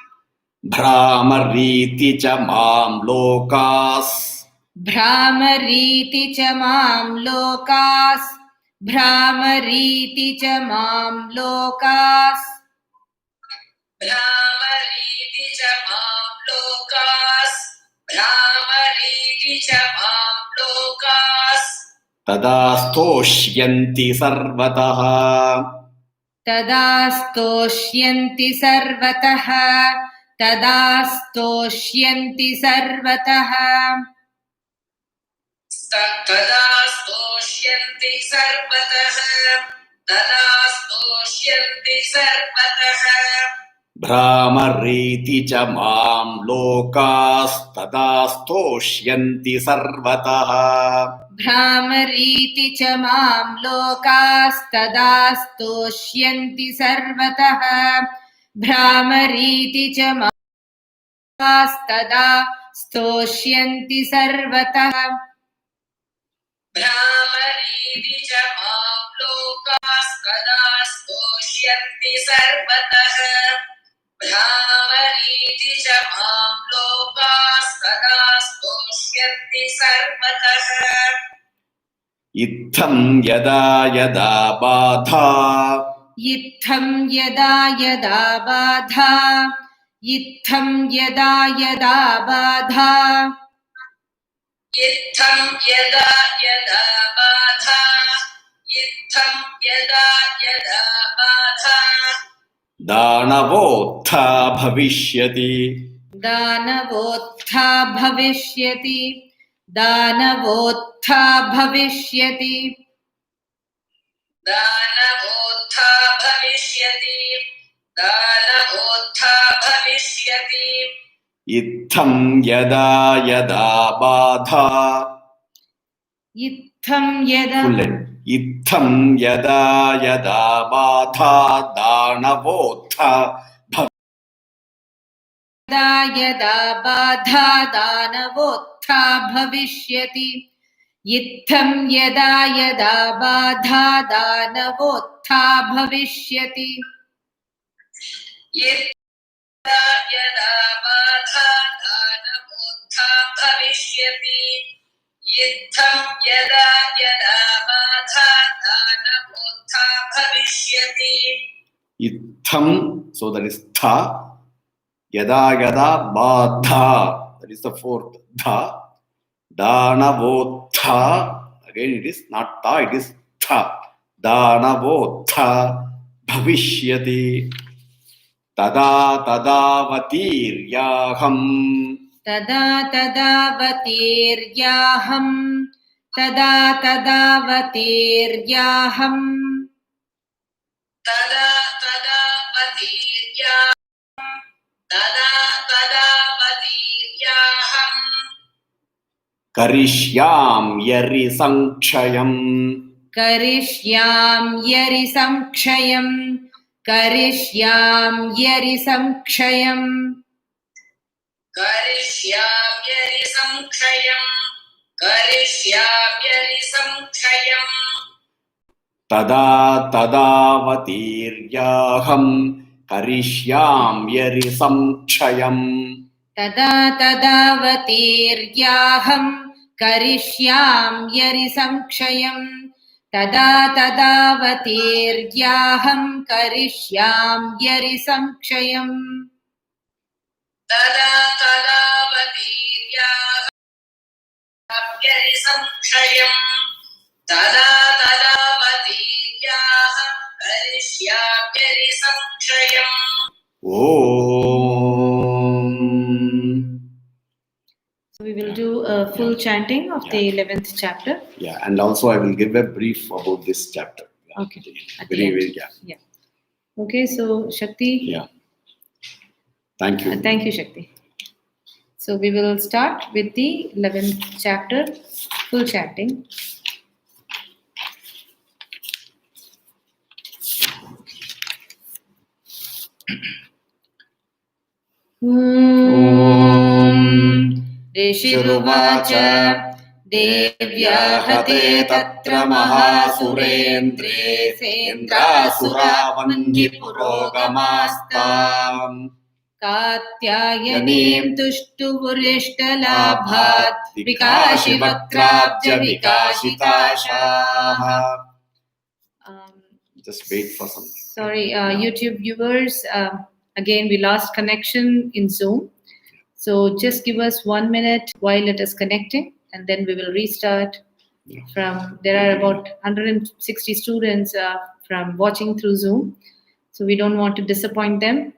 Speaker 2: भ्रामरीति च मां लोकास्
Speaker 1: भ्रामरीति च मां लोकास् भ्रामरीति च मां लोकास्
Speaker 3: भ्रामरीति च मां लोकास् भ्रामरीति च मां लोकास्
Speaker 2: तदा स्तोष्यन्ति सर्वतः
Speaker 1: तदा स्तोष्यन्ति सर्वतः तदा स्तोष्यन्ति सर्वतः
Speaker 3: तदा स्तोष्यन्ति सर्वतः तदा स्तोष्यन्ति सर्वतः
Speaker 2: भ्रामरीति च मां लोकास्तदा स्तोष्यन्ति सर्वतः
Speaker 1: भ्रामरीति च मां लोकास्तदा स्तोष्यन्ति सर्वतः भ्रामरीति च मां लोकास्तदा स्तोष्यन्ति सर्वतः
Speaker 3: भ्रामरीति च मां लोकास्तदा स्तोष्यन्ति सर्वतः भ्रामरीति च मां लोकास्तदा स्तोष्यन्ति सर्वतः
Speaker 2: इत्थं यदा यदा बाधा
Speaker 1: इत्थं यदा यदा बाधा इत्थं यदा यदा बाधा
Speaker 3: इत्थं यदा यदा बाधा इत्थं यदा यदा बाधा
Speaker 2: दानवोत्था भविष्यति
Speaker 1: दानवोत्था भविष्यति दानवोत्था भविष्यति
Speaker 3: दानवोत्था भविष्यति दानवोत्था भविष्यति
Speaker 2: इत्थं यदा यदा बाधा
Speaker 1: Itham yada.
Speaker 2: Full end. Itham yada yada badha danavotha.
Speaker 1: Yada badha danavotha bhavishyati. Itham yada yada badha danavotha bhavishyati.
Speaker 3: Yada yada badha danavotha bhavishyati. Itham yada yada badha danavotha bhavishyati.
Speaker 2: Itham, so that is tha. Yada yada badha, that is the fourth tha. Danavotha, again it is not tha, it is tha. Danavotha bhavishyati. Tada tadavatiryaaham.
Speaker 1: Tada tadavatiryaham. Tada tadavatiryaham.
Speaker 3: Tada tadavatiryaham. Tada tadavatiryaham.
Speaker 2: Karishyam yari sankshayam.
Speaker 1: Karishyam yari samkshayam. Karishyam yari samkshayam.
Speaker 3: Karishyam yari samkshayam. Karishyam yari samkshayam.
Speaker 2: Tada tadavatiryaham. Karishyam yari samkshayam.
Speaker 1: Tada tadavatiryaham. Karishyam yari samkshayam. Tada tadavatiryaham. Karishyam yari samkshayam.
Speaker 3: Tada tadavatiryaham yari samkshayam. Tada tadavatiryaham karishyam yari samkshayam.
Speaker 2: Om.
Speaker 1: So we will do a full chanting of the 11th chapter.
Speaker 2: Yeah, and also I will give a brief about this chapter. Yeah.
Speaker 1: Okay. At the
Speaker 2: Very,
Speaker 1: end.
Speaker 2: very,
Speaker 1: Yeah. Okay, so Shakti.
Speaker 2: Yeah. Thank you.
Speaker 1: Thank you, Shakti. So we will start with the 11th chapter, full chanting. Rishiruvacha Devyahate tatra mahasurendre sendrasura vandhi purogamastam Katyayanim tushtu vurishthalabhat vikashi vakrabja vikashitashaha.
Speaker 2: Just wait for some.
Speaker 1: Sorry, YouTube viewers, again we lost connection in Zoom. So just give us 1 minute while it is connecting and then we will restart from, there are about 160 students from watching through Zoom. So we don't want to disappoint them.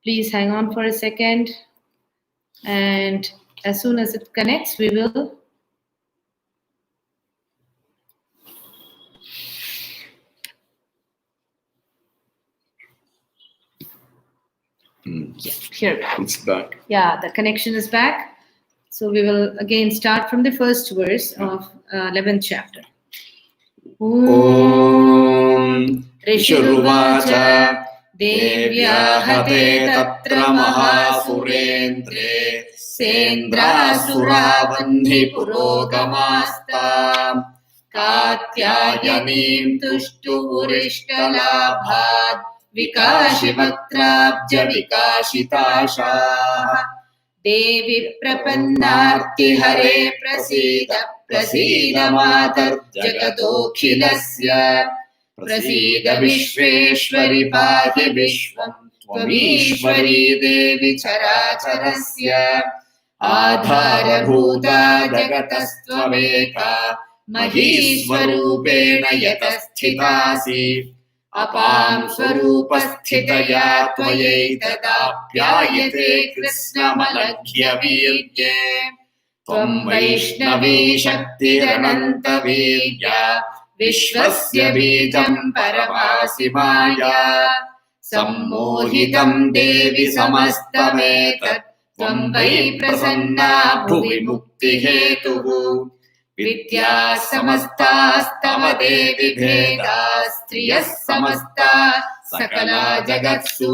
Speaker 1: Please hang on for a second. And as soon as it connects, we will. Yeah, here we go.
Speaker 2: It's back.
Speaker 1: Yeah, the connection is back. So we will again start from the first verse of 11th chapter. Om Rishiruvacha Devyahate tatra mahasurendre sendrasura vandhi purogamastam Katyayanim tushtu vurishthalabhat Vikashi vakrabja vikashitashaha Devi prapannarti hare prasida prasida matar jagatokhilasya prasida vishveshwari pahi vishvam tvamishwari devi characharasya adhara bhuta jagatastvameka mahiswarupena yatasthitasi Apam swarupasthitaya tvayetadapyayate krishnamalaghya virye Tvam vaishnavi shaktirananta virya Vishvasya bijam paramasi maya Sammohitam devi samastametat Tvam vai prasanna bhuvi mukti hetuhu विद्या समस्तास्तव देवि भेदाः स्त्रियः समस्ताः सकला जगत्सु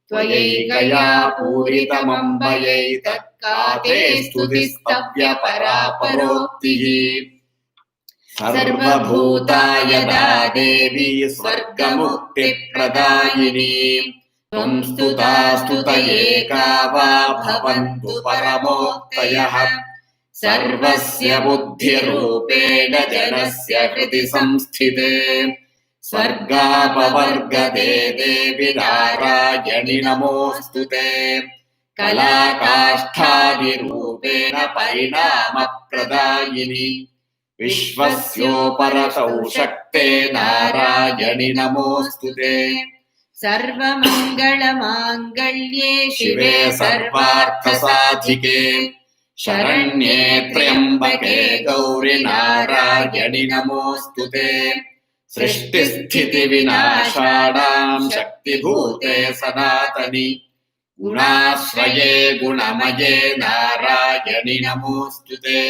Speaker 1: त्वयैकया पूरितमम्बयैतत्काते स्तुतिस्तव्य परापरोक्तिः सर्वभूतायदा देवी स्वर्गमुक्तिप्रदायिनी त्वं स्तुता स्तुतयेका वा भवन्तु परमोक्तयः सर्वस्य बुद्धिरूपेण जनस्य हृदि संस्थिते स्वर्गापवर्गदे देवि नारायणि नमोऽस्तु ते कलाकाष्ठादिरूपेण परिणामप्रदायिनि विश्वस्योपरतौ शक्ते नारायणि नमोऽस्तु ते सर्वमङ्गलमाङ्गल्ये शिवे सर्वार्थसाधिके शरण्ये त्र्यम्बके गौरि नारायणि नमोऽस्तु ते सृष्टिस्थितिविनाशानां शक्तिभूते सनातनि गुणाश्रये गुणमये नारायणि नमोऽस्तु ते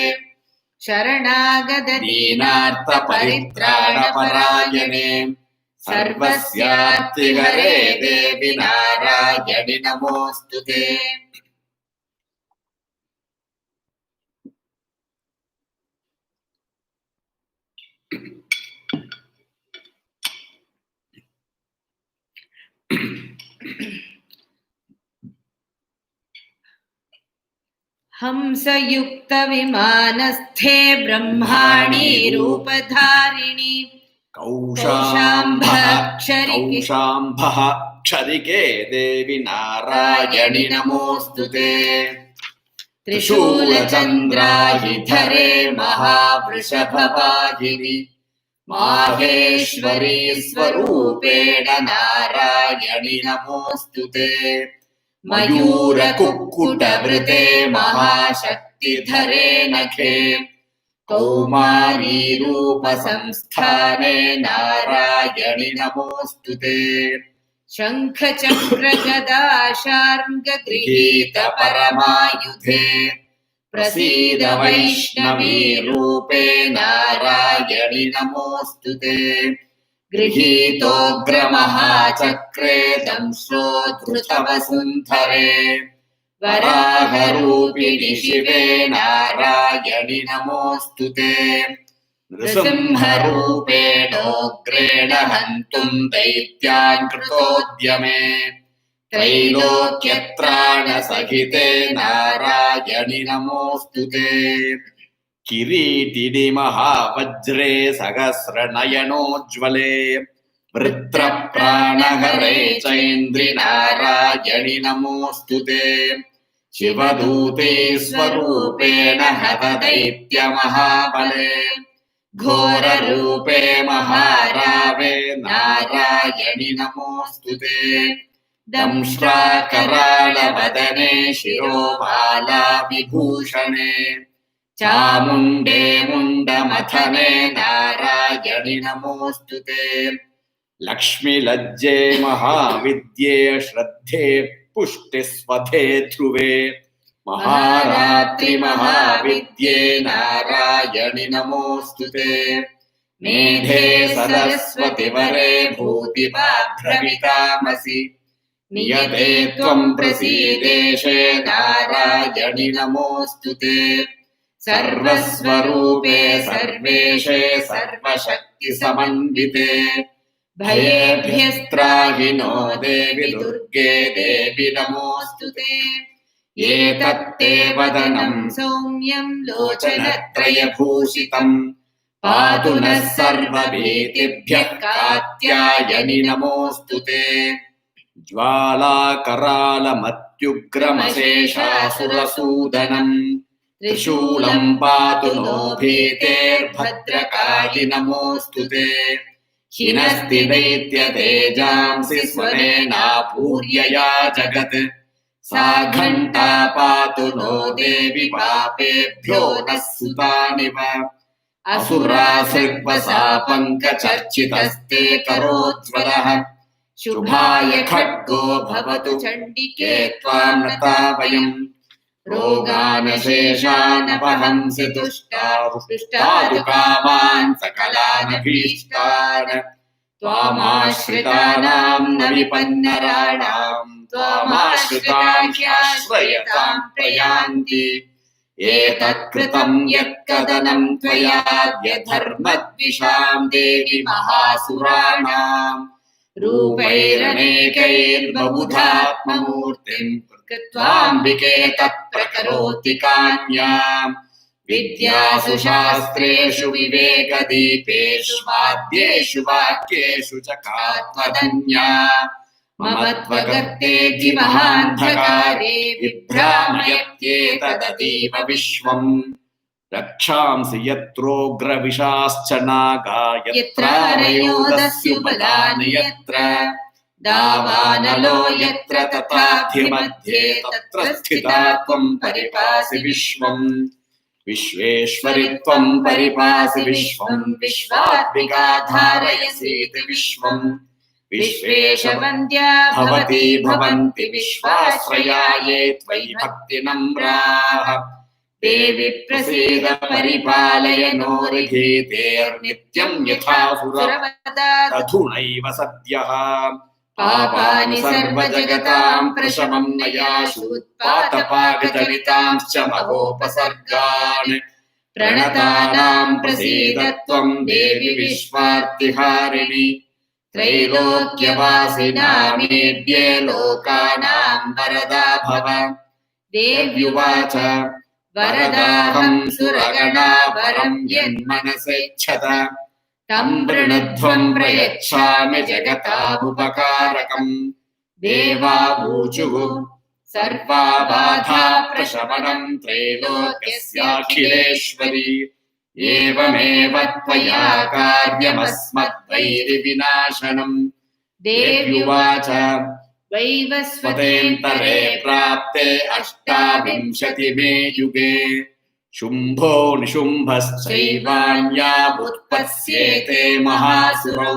Speaker 1: शरणागत दीनार्तपरित्राणपरायणे सर्वस्यार्तिहरे देवि नारायणि नमोऽस्तु ते हंसयुक्त विमानस्थे ब्रह्माणी रूपधारिणी कौशाम्भः क्षरिके देवि नारायणि नमोऽस्तु ते त्रिशूलचन्द्राहिधरे महावृषभवाहिनि माहेश्वरी स्वरूपेण नारायणि नमोऽस्तु ते मयूरकुक्कुटवृते महाशक्तिधरे नखे कौमारी रूपसंस्थाने नारायणि नमोऽस्तु ते शङ्खचक्रगदाशार्ङ्गगृहीत परमायुधे प्रसीद वैष्णवी रूपे नारायणि नमोऽस्तु ते गृहीतोऽग्रमहाचक्रे दंश्रोद्धृतवसुन्धरे वराहरूपिणि शिवे नारायणि नमोऽस्तु ते नृसिंहरूपेणोग्रेण हन्तुं दैत्यान् कृतोद्यमे त्रैलोक्यत्राणसहिते नारायणि नमोऽस्तु ते किरीटिनि महावज्रे सहस्रनयनोज्ज्वले वृत्रप्राणहरे चैन्द्रि नारायणि नमोऽस्तु ते शिवदूते स्वरूपेण हतदैत्यमहाबले घोररूपे महारावे नारायणि नमोऽस्तु ते दंष्ट्राकरालवदने शिरोबाला विभूषणे चामुण्डे मुण्डमथने नारायणि नमोऽस्तु ते लक्ष्मीलज्जे महाविद्ये श्रद्धे पुष्टिस्वधे ध्रुवे महारात्रि महाविद्ये नारायणि नमोऽस्तु ते मेधे सरस्वतिवरे भूतिवाभ्रमितामसि नियते त्वं प्रसीदेशे नारायणि नमोऽस्तु ते सर्वस्वरूपे सर्वेशे सर्वशक्तिसमन्विते भयेभ्यस्त्राहि नो देवि दुर्गे देवि नमोऽस्तु ते एतत्ते वदनं सौम्यं लोचनत्रयभूषितं पातु नः सर्वभीतिभ्यः कात्यायनि नमोऽस्तु ते ज्वालाकरालमत्युग्रमशेषासुरसूदनं त्रिशूलं पातु नो भीतेर्भद्रकाली नमोऽस्तु ते हिनस्ति दैत्यतेजांसि स्वनेनापूर्यया जगत् सा घण्टा पातु नो देवि पापेभ्यो नः सुतानिव असुरासृग्वसा पङ्कचर्चितस्ते करोज्ज्वलः शुभाय खड्गो भवतु चण्डिके त्वां नता वयम् रोगानशेषानपहंसि तुष्टादु कामान् सकलानभीष्टान् त्वामाश्रितानां न विपन्नराणां त्वामाश्रिताख्याश्रयतां प्रयान्ति एतत्कृतं यत्कदनं त्वया व्यधर्मद्विषां देवि महासुराणां रूपैरनेकैर्बहुधात्ममूर्तिं कृत्वाम्बिके तत्प्रकरोति कान्याम् विद्यासु शास्त्रेषु विवेकदीपेषु वाद्येषु वाक्येषु च कात्वदन्या मम त्वगर्तेति महान्धकारे विभ्रामयत्येतदतीव विश्वम् रक्षांसि यत्रोग्रविशाश्च नागा यत्रारयोदस्युबलानि यत्र दावानलो यत्र तथाधिमध्ये तत्र स्थिता त्वं परिपासि विश्वम् विश्वेश्वरि त्वं परिपासि विश्वं विश्वात्मिका धारयसीति विश्वं विश्वेशवन्द्या भवती भवन्ति विश्वाश्रया ये त्वयि भक्तिनम्राः देवि प्रसीद परिपालय नो ऋधीतेर्नित्यं यथा सुरवदाधुनैव सद्यः पापानि सर्वजगतां प्रशमं नयाशूत्पातपाकजनितांश्च महोपसर्गान् प्रणतानां प्रसीद त्वं देवि विश्वार्तिहारिणि त्रैलोक्यवासिनामेभ्ये लोकानां वरदा भव देव्युवाच वरदाहं सुरगणा वरं यन्मनसेच्छत तं वृणध्वं प्रयच्छामि जगतामुपकारकम् देवावूचुः सर्वा बाधा प्रशमनं त्रैलोक्यस्याखिलेश्वरी एवमेव त्वया कार्यमस्मद्वैरिविनाशनम् देव्युवाच वैवस्वतेऽन्तरे प्राप्ते अष्टाविंशतिमे युगे शुम्भो निशुम्भश्चैवान्यावुत्पत्स्येते महासुरौ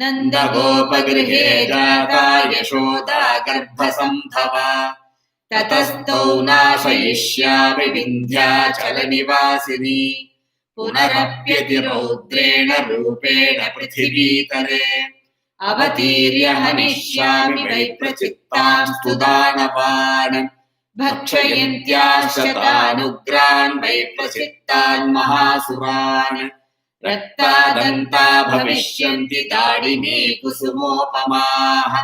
Speaker 1: नन्दगोपगृहे जाता यशोदा गर्भसम्भवा ततस्तौ नाशयिष्यामि विन्ध्याचलनिवासिनी पुनरप्यतिरौद्रेण रूपेण पृथिवीतरे अवतीर्य हनिष्यामि वै प्रचित्तांस्तु दानवान् भक्षयन्त्याश्चतानुग्रान् वै प्रचित्तान् महासुरान् रक्तादन्ता भविष्यन्ति दाडिमे कुसुमोपमाः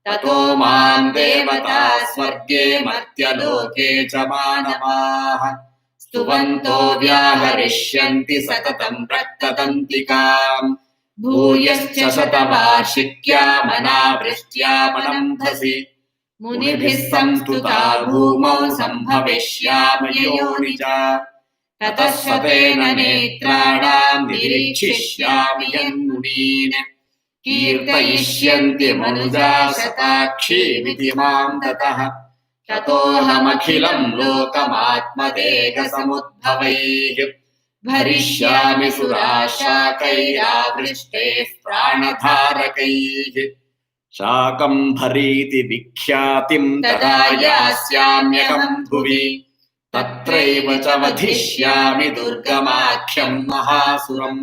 Speaker 1: ततो मां देवता स्वर्गे मर्त्यलोके च मानवाः स्तुवन्तो व्याहरिष्यन्ति सततं रक्तदन्तिकाम् भूयश्च शतवार्षिक्यामनावृष्ट्यामनम्भसि मुनिभिः संस्तुता भूमौ सम्भविष्यामि योनिजा ततः शतेन नेत्राणां निरीक्षिष्यामि यन्मुनीन् कीर्तयिष्यन्ति मनुजा शताक्षीमिति मां ततः ततोऽहमखिलं लोकमात्मदेहसमुद्भवैः भरिष्यामि सुराशाकैरावृष्टैः प्राणधारकैः शाकम्भरीति विख्यातिं तदा यास्याम्यहं भुवि तत्रैव च वधिष्यामि दुर्गमाख्यं महासुरम्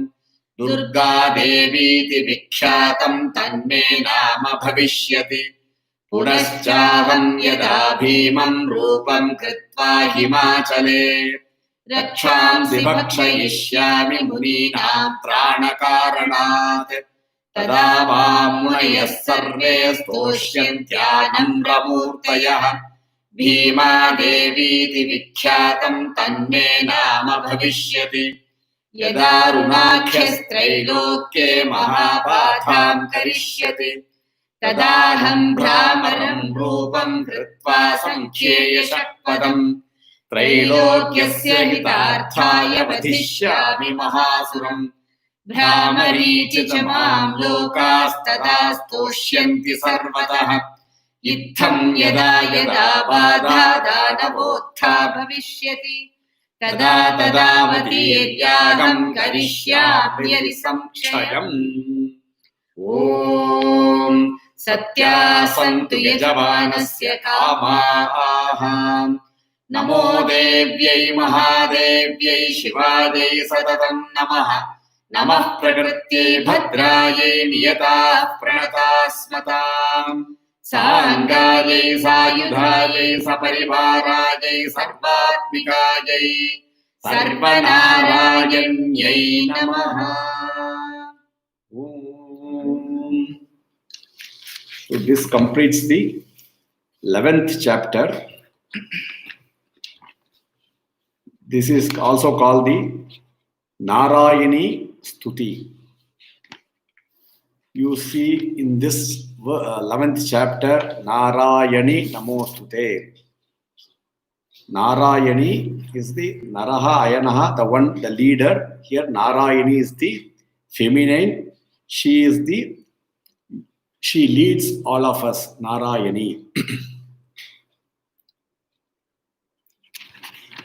Speaker 1: दुर्गादेवीति विख्यातं तन्मे नाम भविष्यति पुनश्चाहं यदा भीमं रूपं कृत्वा हिमाचले रक्षांसि भक्षयिष्यामि मुनीनां प्राणकारणात् तदा मां मुनयः सर्वे स्तोष्यन्त्यानम्रमूर्तयः भीमा देवीति विख्यातं तन्मे नाम भविष्यति यदा रुणाख्यस्त्रैलोक्ये महाबाधां करिष्यति तदाहं भ्रामरं रूपं कृत्वा संख्येयशक्पदम् त्रैलोक्यस्य हितार्थाय वधिष्यामि महासुरम् भ्रामरीचि च मां लोकास्तदा स्तोष्यन्ति सर्वतः इत्थं यदा यदा बाधा दानवोत्था भविष्यति तदा तदावतीर्यागं करिष्याम्यरि संक्षयम् ॐ सत्या सन्तु यजमानस्य कामाः
Speaker 2: Namo Devyai Mahadevyai Shivajai Satatam Namaha. Namah Prakrityai Bhadrayai Niyata Pranatasmatam. Sangajai Sayudhajai Saparivarajai Sarvatmikajai Sarvanarayanyai Namaha. So this completes the 11th chapter. This is also called the Narayani Stuti. You see in this 11th chapter, Narayani Namostute. Narayani is the Naraha Ayanaha, the one, the leader. Here Narayani is the feminine. She leads all of us, Narayani.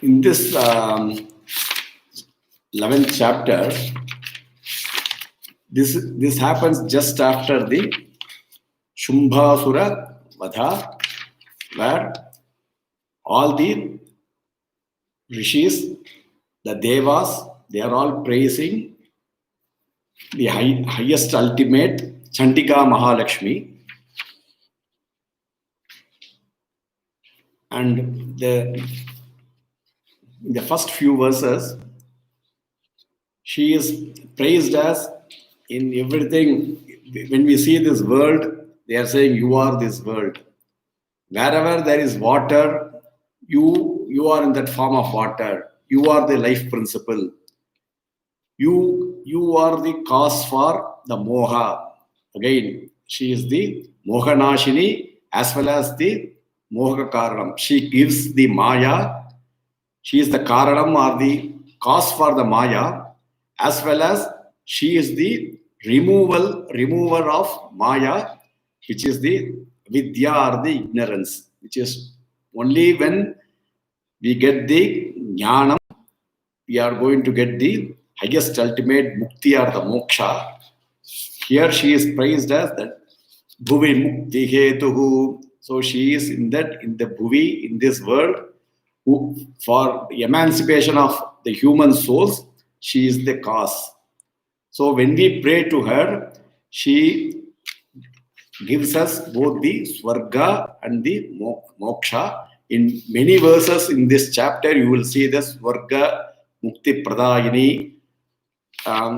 Speaker 2: In this 11th chapter, this happens just after the Shumbhasura Vadha, where all the rishis, the devas, they are all praising the highest ultimate Chandika Mahalakshmi. And in the first few verses, she is praised as in everything. When we see this world, they are saying, you are this world. Wherever there is water, you are in that form of water. You are the life principle. You are the cause for the moha. Again, she is the mohanashini as well as the moha karanam. She gives the maya. She is the karanam or the cause for the maya, as well as she is the remover of maya, which is the vidya or the ignorance, which is only when we get the jnanam, we are going to get the highest ultimate mukti or the moksha. Here she is praised as that bhuvi mukti hetuhu. So she is in the bhuvi, in this world, who, for the emancipation of the human souls, she is the cause. So when we pray to her, she gives us both the swarga and the moksha. In many verses in this chapter, you will see the swarga mukti pradayini.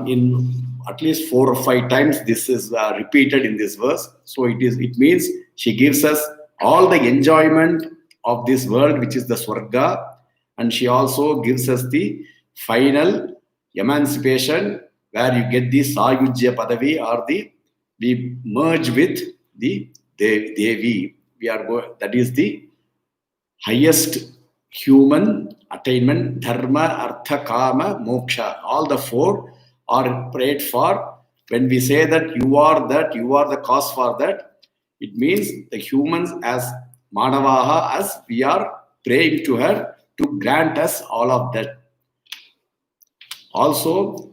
Speaker 2: In at least 4 or 5 times, this is repeated in this verse. So it means she gives us all the enjoyment of this world, which is the swarga, and she also gives us the final emancipation, where you get the sayujya padavi, or we merge with the Devi. That is the highest human attainment, dharma, artha, kama, moksha. All the 4 are prayed for. When we say that you are the cause for that, it means the humans as Manavaha, as we are praying to her to grant us all of that. Also,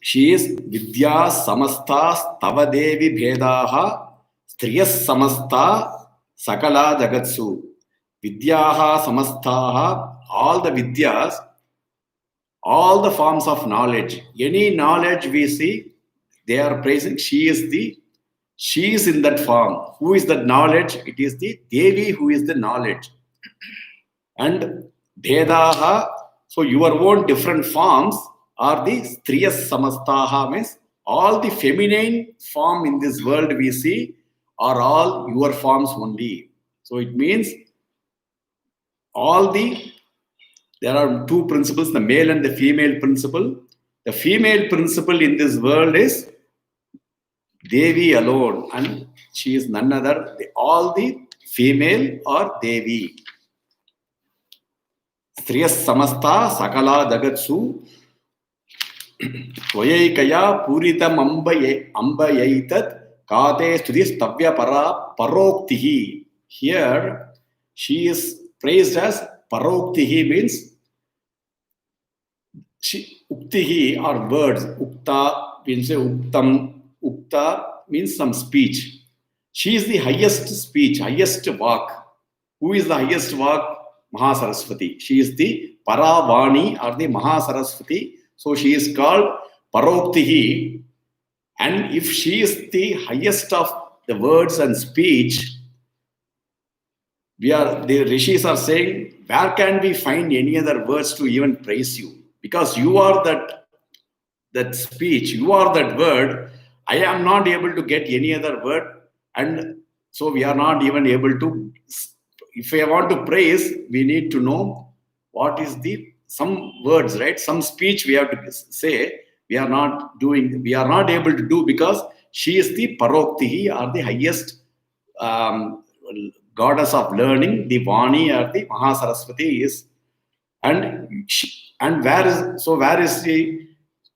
Speaker 2: she is Vidya Samasta Tava Devi Bhedaha Striyas Samasta Sakala Jagatsu. Vidyaha Samastaha, all the Vidyas, all the forms of knowledge. Any knowledge we see, they are praising. She is in that form. Who is that knowledge? It is the Devi who is the knowledge. And Bhedaha, so your own different forms are the Striyas Samastaha, means all the feminine form in this world we see are all your forms only. So it means there are 2 principles, the male and the female principle. The female principle in this world is Devi alone, and she is none other. All the female are Devi. Striyas Samasta Sakala Jagatsu Tvayaikaya Puritam Ambayaitat Kate Studis Tavya Paroktihi. Here she is praised as Paroktihi, means Uktihi are words. Ukta means Uktam. Ukta means some speech. She is the highest speech, highest vak. Who Who is the highest Vak? Mahasaraswati. She is the Paravani or the Mahasaraswati. So she is called Paroktihi. And if she is the highest of the words and speech, the rishis are saying, where can we find any other words to even praise you? Because you are that speech, you are that word. I am not able to get any other word, and so we are not even able to. If I want to praise, we need to know what is some words, right? Some speech we have to say. We are not able to do because she is the Paroktihi, or the highest goddess of learning. The Vani or the Mahasaraswati is, and where is the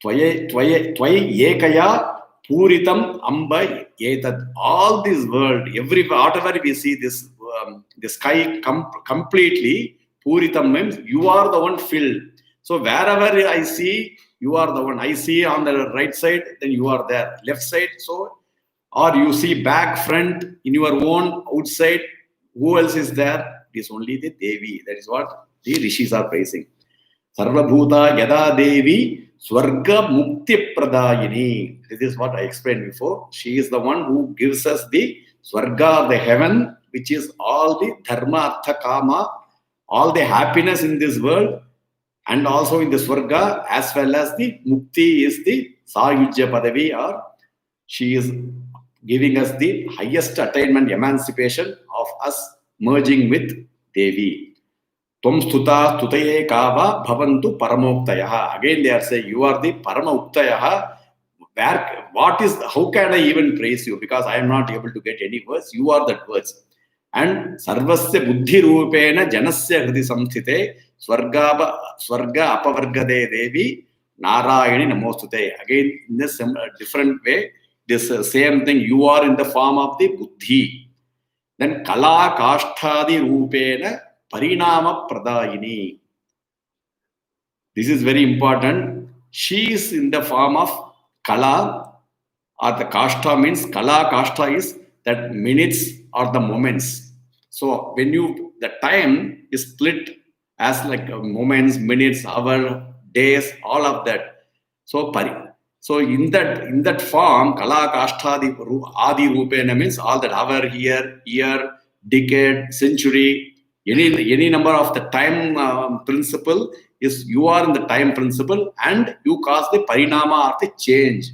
Speaker 2: Tvai Ekaya Puritam Amba Etad. All this world, whatever we see, the sky completely, Puritam means you are the one filled. So wherever I see, you are the one. I see on the right side, then you are there. Left side, so, or you see back, front, in your own outside, who else is there? It is only the Devi. That is what the rishis are praising. Sarva Bhuta Yada Devi Swarga Mukti Pradayini. This is what I explained before. She is the one who gives us the Swarga, the heaven, which is all the Dharma, Artha, Kama, all the happiness in this world, and also in the Swarga, as well as the Mukti is the Sayujya Padavi, or she is giving us the highest attainment, emancipation of us merging with Devi. Tvam Stuta Stutaye Kava Bhavantu Paramoktayaha. Again they are saying, you are the Paramoktayaha. How can I even praise you? Because I am not able to get any words. You are that words. And Sarvasya Buddhi Rupena Janasya Hridi Samsthite Swarga Apavargade Devi Narayani Namostute. Again, in this different way, this same thing, you are in the form of the Buddhi. Then Kala Kashtadi Rupena Parinama Pradayini. This is very important. She is in the form of Kala, or the Kashta means Kala Kashta is that minutes or the moments. So when the time is split as like moments, minutes, hour, days, all of that. So in that form, Kala Kashtha Adi Rupena means all that hour, year, decade, century, any number of the time principle is, you are in the time principle, and you cause the parinama or the change.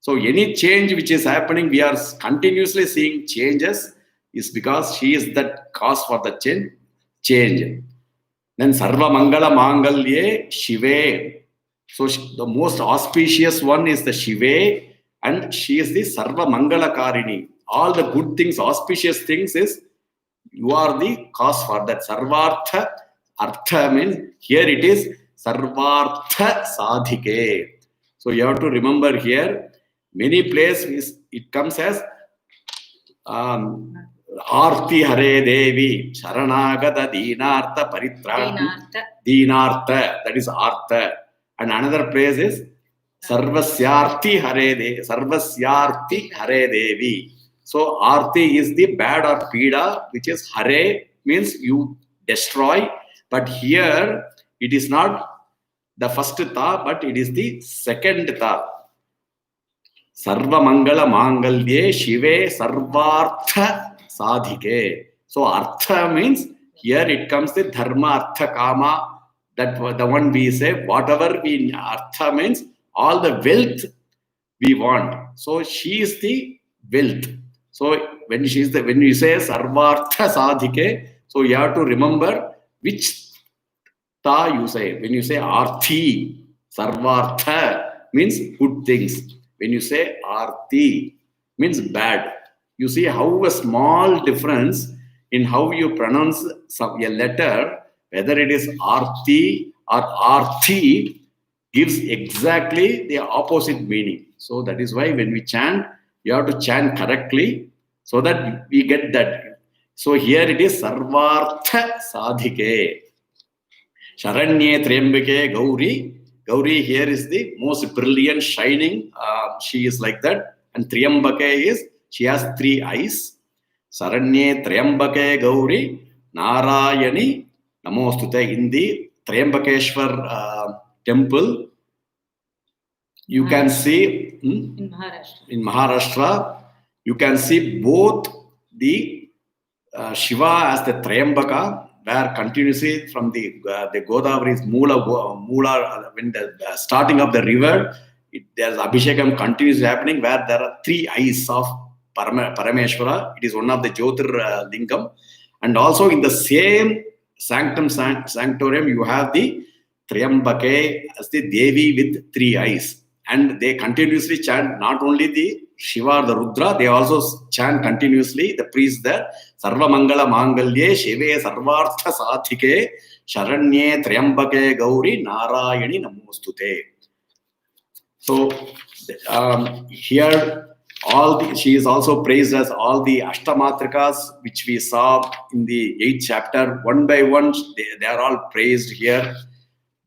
Speaker 2: So any change which is happening, we are continuously seeing changes, is because she is that cause for the change. Then Sarva Mangala Mangalye Shive. So the most auspicious one is the Shive, and she is the Sarva Mangala Karini. All the good things, auspicious things is, you are the cause for that. Sarvartha, Artha means, here it is Sarvartha Sadhike. So you have to remember here, many places it comes as Arti Hare Devi, Sharanagata Dinartha Paritrati Dinartha, that is Artha. And another place is Sarvasyarti Hare Devi, Sarvasyarti Hare Devi. So Arti is the bad or Pida, which is Hare means you destroy. But here it is not the first Ta, but it is the second Ta. Sarva Mangala Mangalye Shive Sarvartha Sadhike. So Artha means, here it comes the Dharma, Artha, Kama. That the one we say, whatever we, Artha means all the wealth we want. So she is the wealth. So when you say Sarvartha Sadhike, so you have to remember which Ta you say. When you say Arthi, Sarvartha means good things. When you say Arti, means bad. You see how a small difference in how you pronounce a letter, whether it is Arti or Arthi, gives exactly the opposite meaning. So that is why when we chant, you have to chant correctly so that we get that. So here it is Sarvartha Sadhike. Sharanye Triambike Gauri. Gauri here is the most brilliant, shining. She is like that. And Triambake is, she has 3 eyes. Saranye Triambake Gauri Narayani Namostute. In the Triambakeshwar temple, you can see
Speaker 1: In Maharashtra.
Speaker 2: in Maharashtra, you can see both the Shiva as the Triambaka, where continuously from the Godavari is Mula, when the starting of the river, there's Abhishekam continuously happening, where there are three eyes of Parameshwara. It is one of the Jyotir Lingam. And also in the same sanctorium, you have the Triambake as the Devi with three eyes. And they continuously chant not only the Shiva or the Rudra, they also chant continuously, the priest there, Sarva Mangala Mangalye, Shive Sarvartha Sathike, Sharanye Triambake Gauri, Narayani Namostute. So here, she is also praised as all the Ashtamatrikas, which we saw in the 8th chapter. One by one, they are all praised here.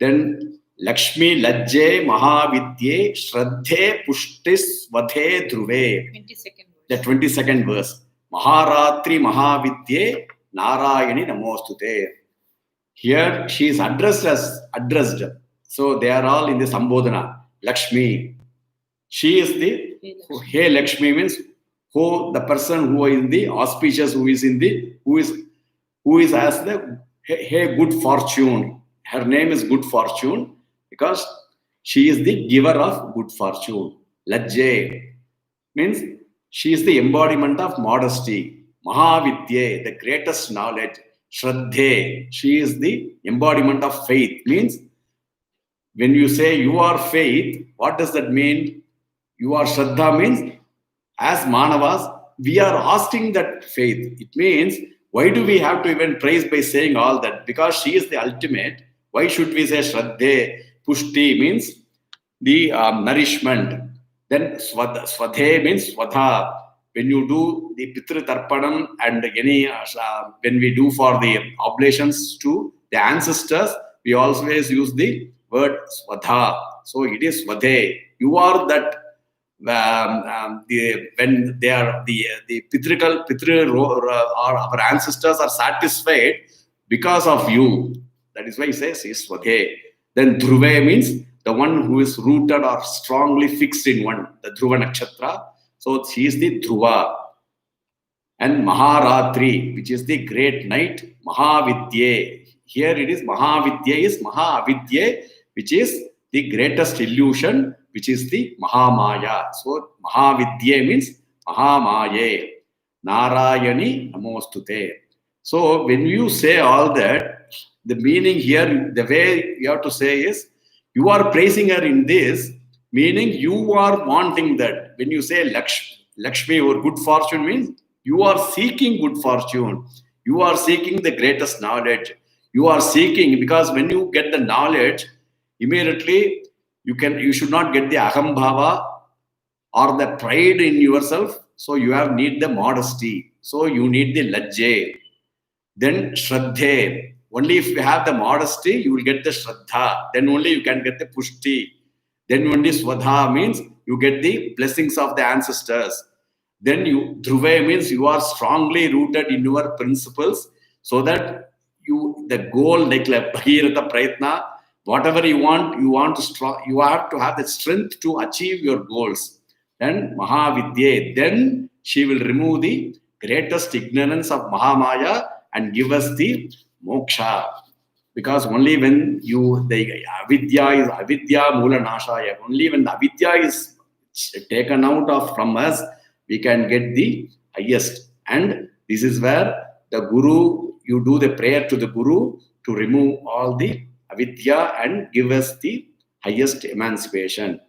Speaker 2: Then Lakshmi Lajje Mahavidye Shraddhe Pushtis Vadhe Dhruve.
Speaker 1: 22nd verse.
Speaker 2: The 22nd verse. Maharatri Mahavidye Narayani Namostute. Here she is addressed. So they are all in the Sambodhana. Lakshmi. She is the Hey Lakshmi means who the person who is in the auspicious, who is as the hey good fortune. Her name is Good Fortune because she is the giver of good fortune. Lajje means she is the embodiment of modesty. Mahavidye, the greatest knowledge. Shraddhe, she is the embodiment of faith. Means when you say you are faith, what does that mean? You are Shraddha means as Manavas, we are asking that faith. It means why do we have to even praise by saying all that? Because she is the ultimate. Why should we say Shraddhe? Pushti means the nourishment. Then Swadhe means Swadha. When you do the Pitru Tarpanam and any when we do for the oblations to the ancestors, we always use the word Swadha. So it is Swadhe. You are that when they are the Pitru or our ancestors are satisfied because of you. That is why he says is Swadhe. Then Dhruve means the one who is rooted or strongly fixed in one, the Dhruva Nakshatra. So she is the Dhruva. And Maharatri, which is the great night, Mahavidye. Here it is Mahavidye is Mahavidye, which is the greatest illusion, which is the Mahamaya. So Mahavidye means Mahamaye. Narayani Namostute. So when you say all that, the meaning here, the way you have to say is, you are praising her in this, meaning you are wanting that. When you say Lakshmi or good fortune means, you are seeking good fortune. You are seeking the greatest knowledge. You are seeking, because when you get the knowledge, immediately you should not get the ahambhava or the pride in yourself. So you need the modesty. So you need the lajje. Then shraddhe. Only if you have the modesty, you will get the shraddha. Then only you can get the pushti. Then only swadha means you get the blessings of the ancestors. Then dhruve means you are strongly rooted in your principles, so that the goal like bhagirata prayatna, whatever you want you have to have the strength to achieve your goals. Then Mahavidye, then she will remove the greatest ignorance of Mahamaya and give us the moksha. Because only when the avidya is avidya mula nashaya, only when the avidya is taken out from us, we can get the highest. And this is where the Guru, you do the prayer to the Guru to remove all the avidya and give us the highest emancipation.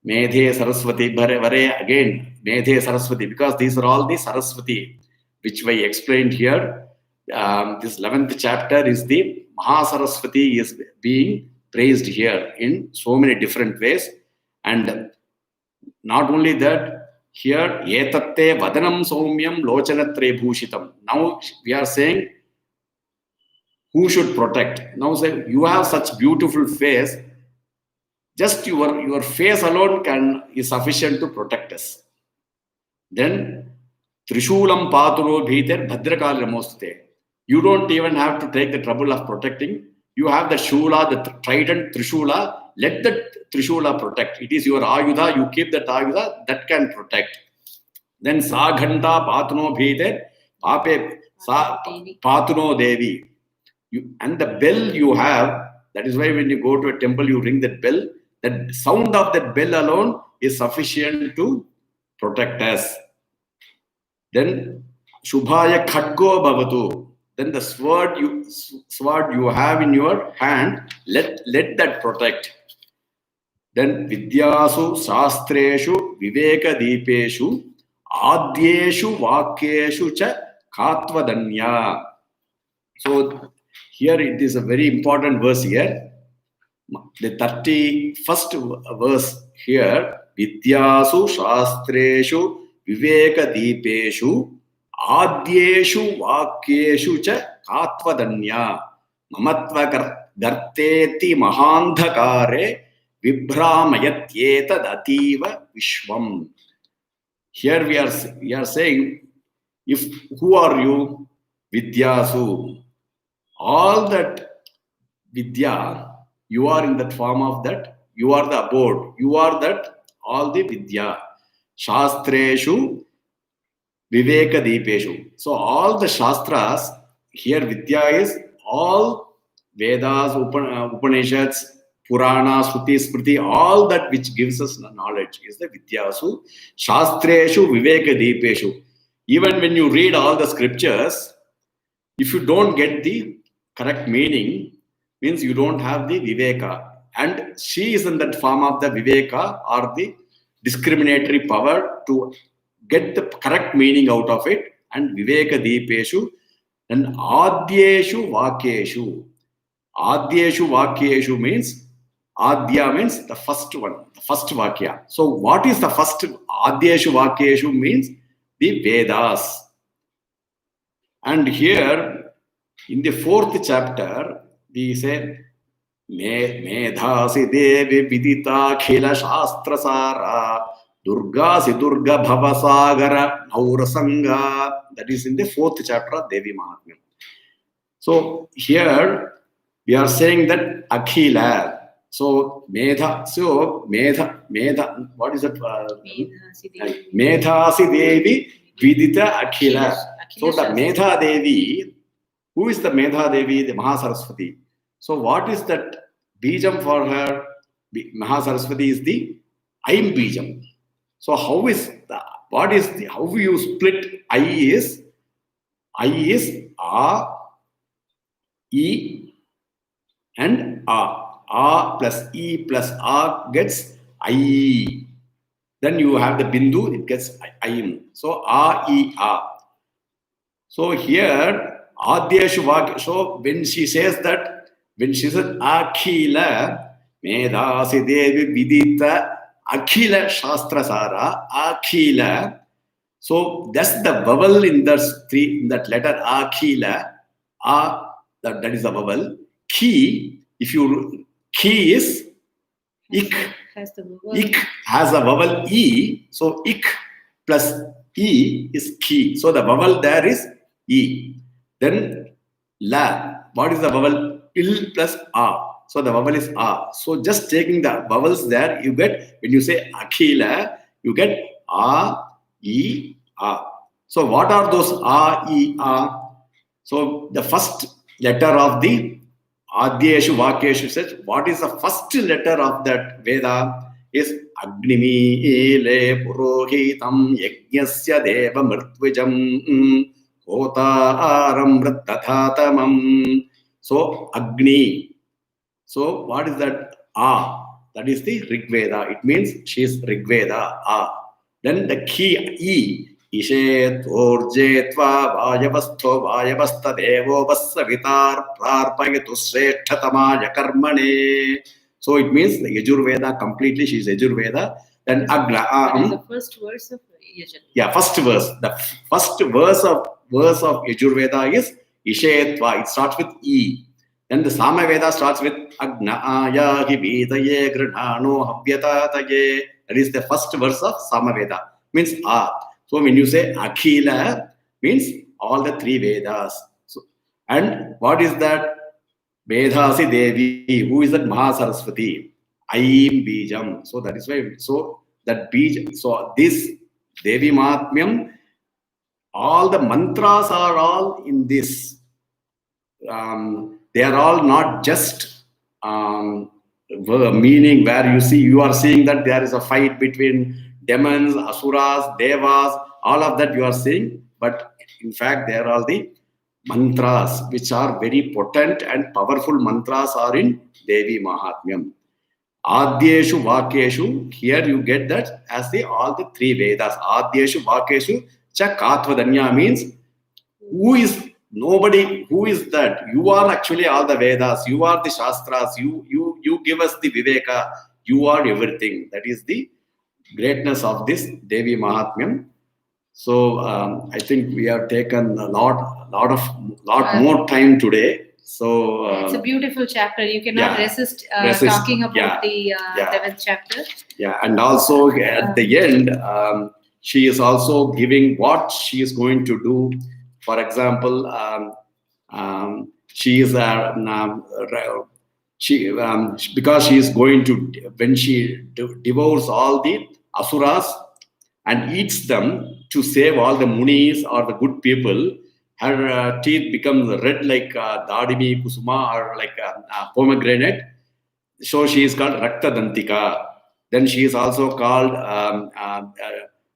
Speaker 2: Medhe Saraswati Vare, again Medhe Saraswati, because these are all the Saraswati which we explained here. This 11th chapter is the Mahasaraswati is being praised here in so many different ways. And not only that, here Etatte Vadanam Somyam Lochanatre Bhushitam. Now we are saying who should protect. Now say you have such beautiful face, just your face alone is sufficient to protect us. Then Trishulam Paturo Bhiter Bhadrakal Namostute. You don't even have to take the trouble of protecting. You have the Shula, the trident, Trishula. Let the Trishula protect. It is your Ayudha. You keep that Ayudha that can protect. Then Saghanta Patuno Bhite, Pape Sa Patuno Devi. And the bell you have, that is why when you go to a temple, you ring that bell. The sound of that bell alone is sufficient to protect us. Then Shubhaya Khadgo Bhavatu. Then the sword you have in your hand, let that protect. Then Vidyasu Shastreshu Viveka Deepeshu Adyeshu Vakyeshu Cha Katvadanya. So here it is a very important verse here. The 31st verse here. Vidyasu Shastreshu Viveka Deepeshu Adyeshu Vakyeshu Cha Katvadanya Mamatva Garteti Mahandhakare Vibhramayatyeta Dativa Vishwam. Here we are saying, who are you? Vidyasu. All that Vidya, you are in that form of that. You are the abode. You are that, all the Vidya. Shastreshu Viveka Deepeshu. So all the Shastras, here Vidya is all Vedas, Upanishads, Purana, Shruti, Smriti, all that which gives us knowledge is the Vidyasu. Shastreshu Viveka Deepeshu. Even when you read all the scriptures, if you don't get the correct meaning, means you don't have the Viveka. And she is in that form of the Viveka or the discriminatory power to get the correct meaning out of it. And Viveka Deepeshu and Adyeshu Vakyeshu. Adyeshu Vakyeshu means, Adya means the first one, the first Vakya. So what is the first Adyeshu Vakyeshu means? The Vedas. And here in the 4th chapter, we say, Medhasi Devi Vidita Khila Shastra Sara Durgasi Durga Bhavasagara Naurasanga. That is in the 4th chapter of Devi Mahatmyam. So here we are saying that Akhila. So Medha, what is it? Medhasi Devi Vidita Akhila. So the Medha Devi, who is the Medha Devi? The Mahasaraswati. So what is that Bijam for her? Mahasaraswati is the Aim Bijam. So how you split I is A, E and A. A plus E plus A gets I. Then you have the Bindu, it gets Aim. So A, E, A. So here, Adyeshu Vakya. So when she says Akhila, Medhasi Devi Vidita Akhila Shastra Sara, Akhila. So that's the vowel in that letter Akhila. That is the vowel. Ki, Ki is Ik. Ik has a vowel E. So Ik plus E is Ki. So the vowel there is E. Then La. What is the vowel? Il plus A. So the vowel is A. So just taking the vowels there, you get, when you say Akhila, you get A, E, A. So what are those A, E, A? So the first letter of the Adyeshu Vakyeshu says, what is the first letter of that Veda? Is Agnimi Le Purohitam Yajnasya Deva Mritvijam Hotaram Mrittadhatamam. So Agni. So what is that? That is the Rig Veda. It means she is Rig Veda. Then the key E. Ishet Orjetva Vayavastho Vayavasta Devo Vasavitar Prarpayitu Srethatamaya Karmane. So it means the Yajurveda completely, she is Yajurveda. Then Agla.
Speaker 1: The first verse of Yajurveda.
Speaker 2: Yeah, first verse. The first verse of Yajurveda is Ishetva. It starts with E. Then the Samaveda starts with Agna Aya Hivitaye Granano Habhyatataye. That is the first verse of Samaveda. Means A. So when you say Akhila, means all the three Vedas. And what is that? Vedasi Devi. Who is that? Mahasaraswati. Aim Bijam. So that is why. So that Bij. So this Devi Mahatmyam, all the mantras are all in this. They are all not just meaning where you are seeing that there is a fight between demons, asuras, devas, all of that you are seeing, but in fact they are all the mantras which are very potent and powerful. Mantras are in Devi Mahatmyam. Adyeshu Vakyeshu, here you get that as all the three Vedas. Adyeshu Vakyeshu cha Katvadanya means who is nobody, who is that? You are actually all the Vedas, you are the Shastras, you give us the Viveka, you are everything. That is the greatness of this Devi Mahatmyam. So I think we have taken a lot more time today. So
Speaker 1: it's a beautiful chapter. You cannot resist talking about the 11th chapter.
Speaker 2: Yeah, and also at the end, she is also giving what she is going to do. For example, she is because she is going to, when she devours all the asuras and eats them to save all the munis or the good people, her teeth become red like dadimi kusuma or like pomegranate. So she is called Rakta Dantika. Then she is also called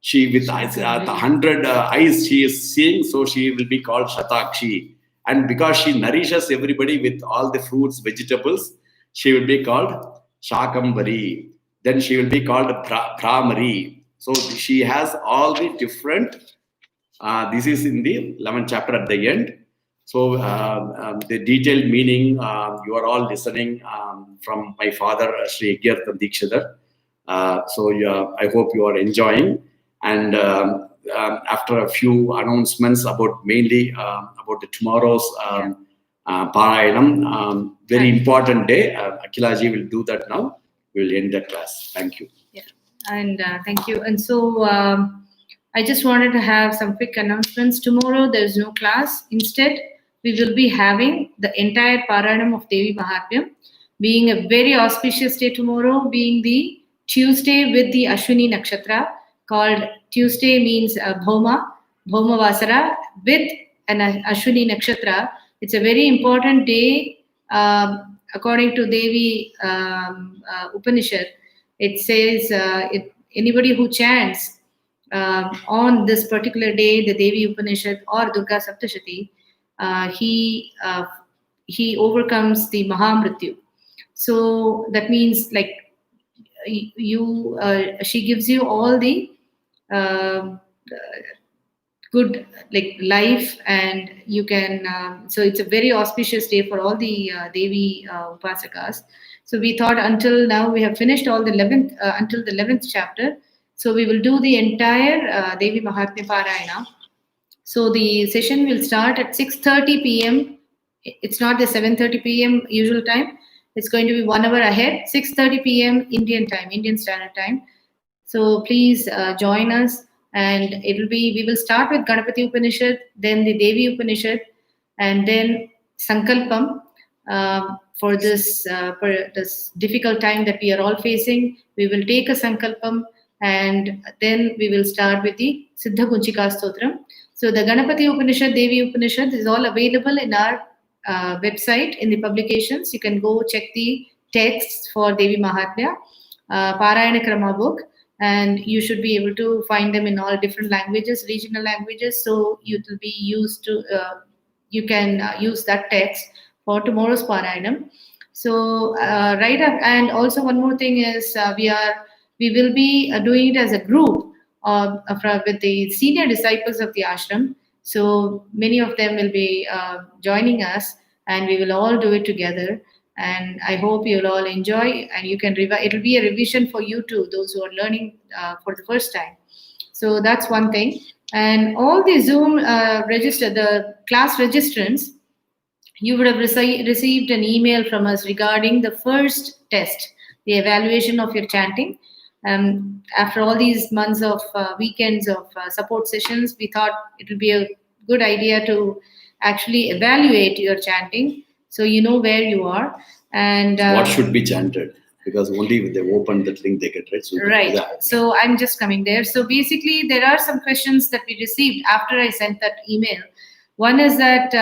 Speaker 2: she with eyes, 100 eyes she is seeing, so she will be called Shatakshi. And because she nourishes everybody with all the fruits, vegetables, she will be called Shakambari. Then she will be called Brahmari. So she has all the different. This is in the 11th chapter at the end. So the detailed meaning you are all listening from my father, Sri Gyartha Dikshidhar. So I hope you are enjoying. And after a few announcements about mainly about the tomorrow's Parayanam, very important day. Akhilaji will do that now. We will end the class. Thank you.
Speaker 1: Yeah, and thank you. And so I just wanted to have some quick announcements. Tomorrow there is no class. Instead, we will be having the entire Parayanam of Devi Mahatmyam, being a very auspicious day tomorrow, being the Tuesday with the Ashwini Nakshatra, called Tuesday means Bhauma Vasara with an Ashwini Nakshatra. It's a very important day according to Devi Upanishad. It says anybody who chants on this particular day, the Devi Upanishad or Durga Saptashati, he overcomes the Mahamrityu. So that means like she gives you all the good like life, and you can so it's a very auspicious day for all the Devi Upasakas. So we thought until now we have finished all the 11th until the 11th chapter. So we will do the entire Devi Mahatmya Parayana. So the session will start at 6:30 p.m. It's not the 7:30 p.m. usual time. It's going to be 1 hour ahead, 6:30 p.m. Indian time, Indian Standard Time. So please join us, and we will start with Ganapati Upanishad, then the Devi Upanishad, and then Sankalpam. For this difficult time that we are all facing, we will take a Sankalpam, and then we will start with the Siddha Kunchika Stotram. So the Ganapati Upanishad, Devi Upanishad is all available in our website in the publications. You can go check the texts for Devi Mahatmya, Parayana Krama book, and you should be able to find them in all different languages, regional languages. So you will be used to, you can use that text for tomorrow's Parayanam. So right up, and also one more thing is we will be doing it as a group with the senior disciples of the ashram. So many of them will be joining us, and we will all do it together. And I hope you'll all enjoy, and you can it will be a revision for you too, those who are learning for the first time. So that's one thing. And all the Zoom the class registrants, you would have received an email from us regarding the first test, the evaluation of your chanting. After all these months of weekends of support sessions, we thought it would be a good idea to actually evaluate your chanting, so you know where you are. And
Speaker 2: What should be chanted? Because only when they open that link they get right. So
Speaker 1: right. So I'm just coming there. So basically, there are some questions that we received after I sent that email. One is that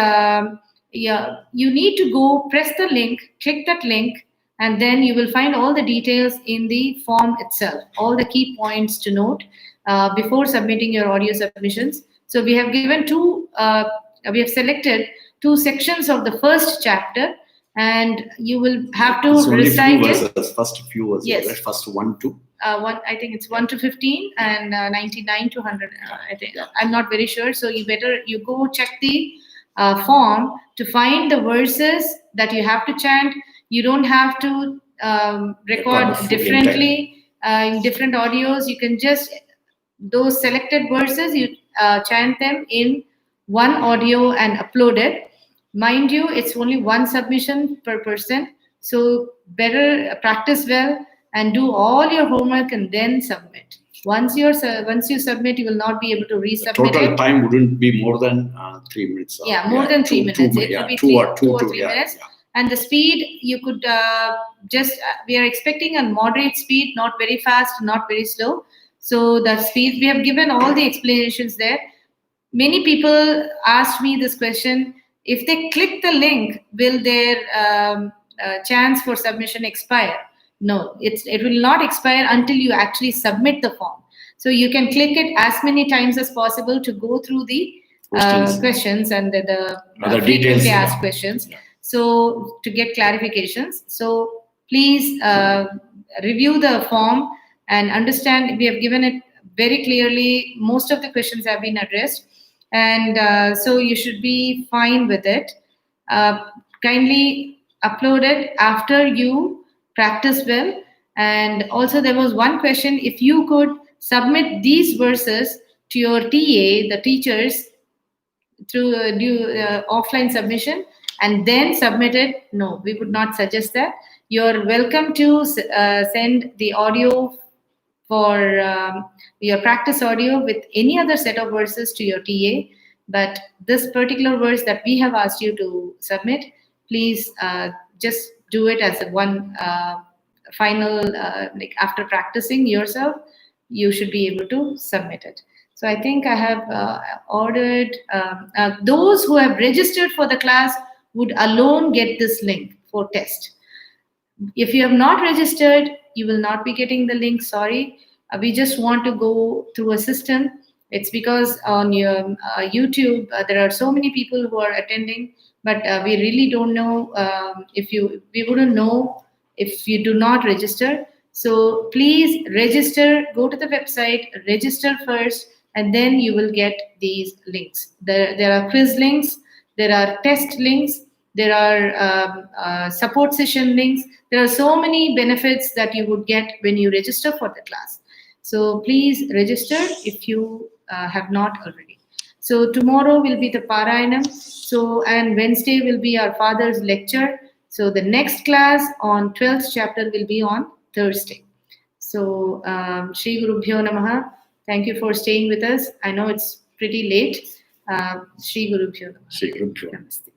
Speaker 1: you need to go press the link, click that link, and then you will find all the details in the form itself, all the key points to note before submitting your audio submissions. So we have given we have selected 2 sections of the first chapter, and you will have to recite it.
Speaker 2: First few verses.
Speaker 1: Yes.
Speaker 2: Right? First 1 to.
Speaker 1: I think it's 1 to 15 and 99 to 100. I think I'm not very sure. So you go check the form to find the verses that you have to chant. You don't have to record differently in different audios. You can just those selected verses you chant them in one audio and upload it. Mind you, it's only one submission per person, so better practice well and do all your homework and then submit. Once you submit, you will not be able to resubmit.
Speaker 2: Total time wouldn't be more than 3 minutes.
Speaker 1: Yeah, more than 3 minutes. It will be 2 or 3 minutes. Yeah. And the speed, you could we are expecting a moderate speed, not very fast, not very slow. So the speed, we have given all the explanations there. Many people asked me this question: if they click the link, will their chance for submission expire? No, it will not expire until you actually submit the form. So you can click it as many times as possible to go through the questions and the frequently asked questions. Yeah. So to get clarifications. So please review the form and understand we have given it very clearly. Most of the questions have been addressed. And so you should be fine with it. Kindly upload it after you practice well. And also there was one question: if you could submit these verses to your TA, the teachers, through offline submission and then submit it, no, we would not suggest that. You're welcome to send the audio for your practice audio with any other set of verses to your TA, but this particular verse that we have asked you to submit, please just do it as a one final, like after practicing yourself, you should be able to submit it. So I think I have ordered, those who have registered for the class would alone get this link for test. If you have not registered, you will not be getting the link, sorry. We just want to go through a system. It's because on your YouTube, there are so many people who are attending, but we really don't know we wouldn't know if you do not register. So please register, go to the website, register first, and then you will get these links. There are quiz links, there are test links, there are support session links. There are so many benefits that you would get when you register for the class. So please register if you have not already. So tomorrow will be the Parayanam. So, and Wednesday will be our father's lecture. So the next class on 12th chapter will be on Thursday. So Shri Gurubhyo Namaha. Thank you for staying with us. I know it's pretty late. Shri Gurubhyo Namaha.
Speaker 2: Shri Gurubhyo.
Speaker 1: Namaste.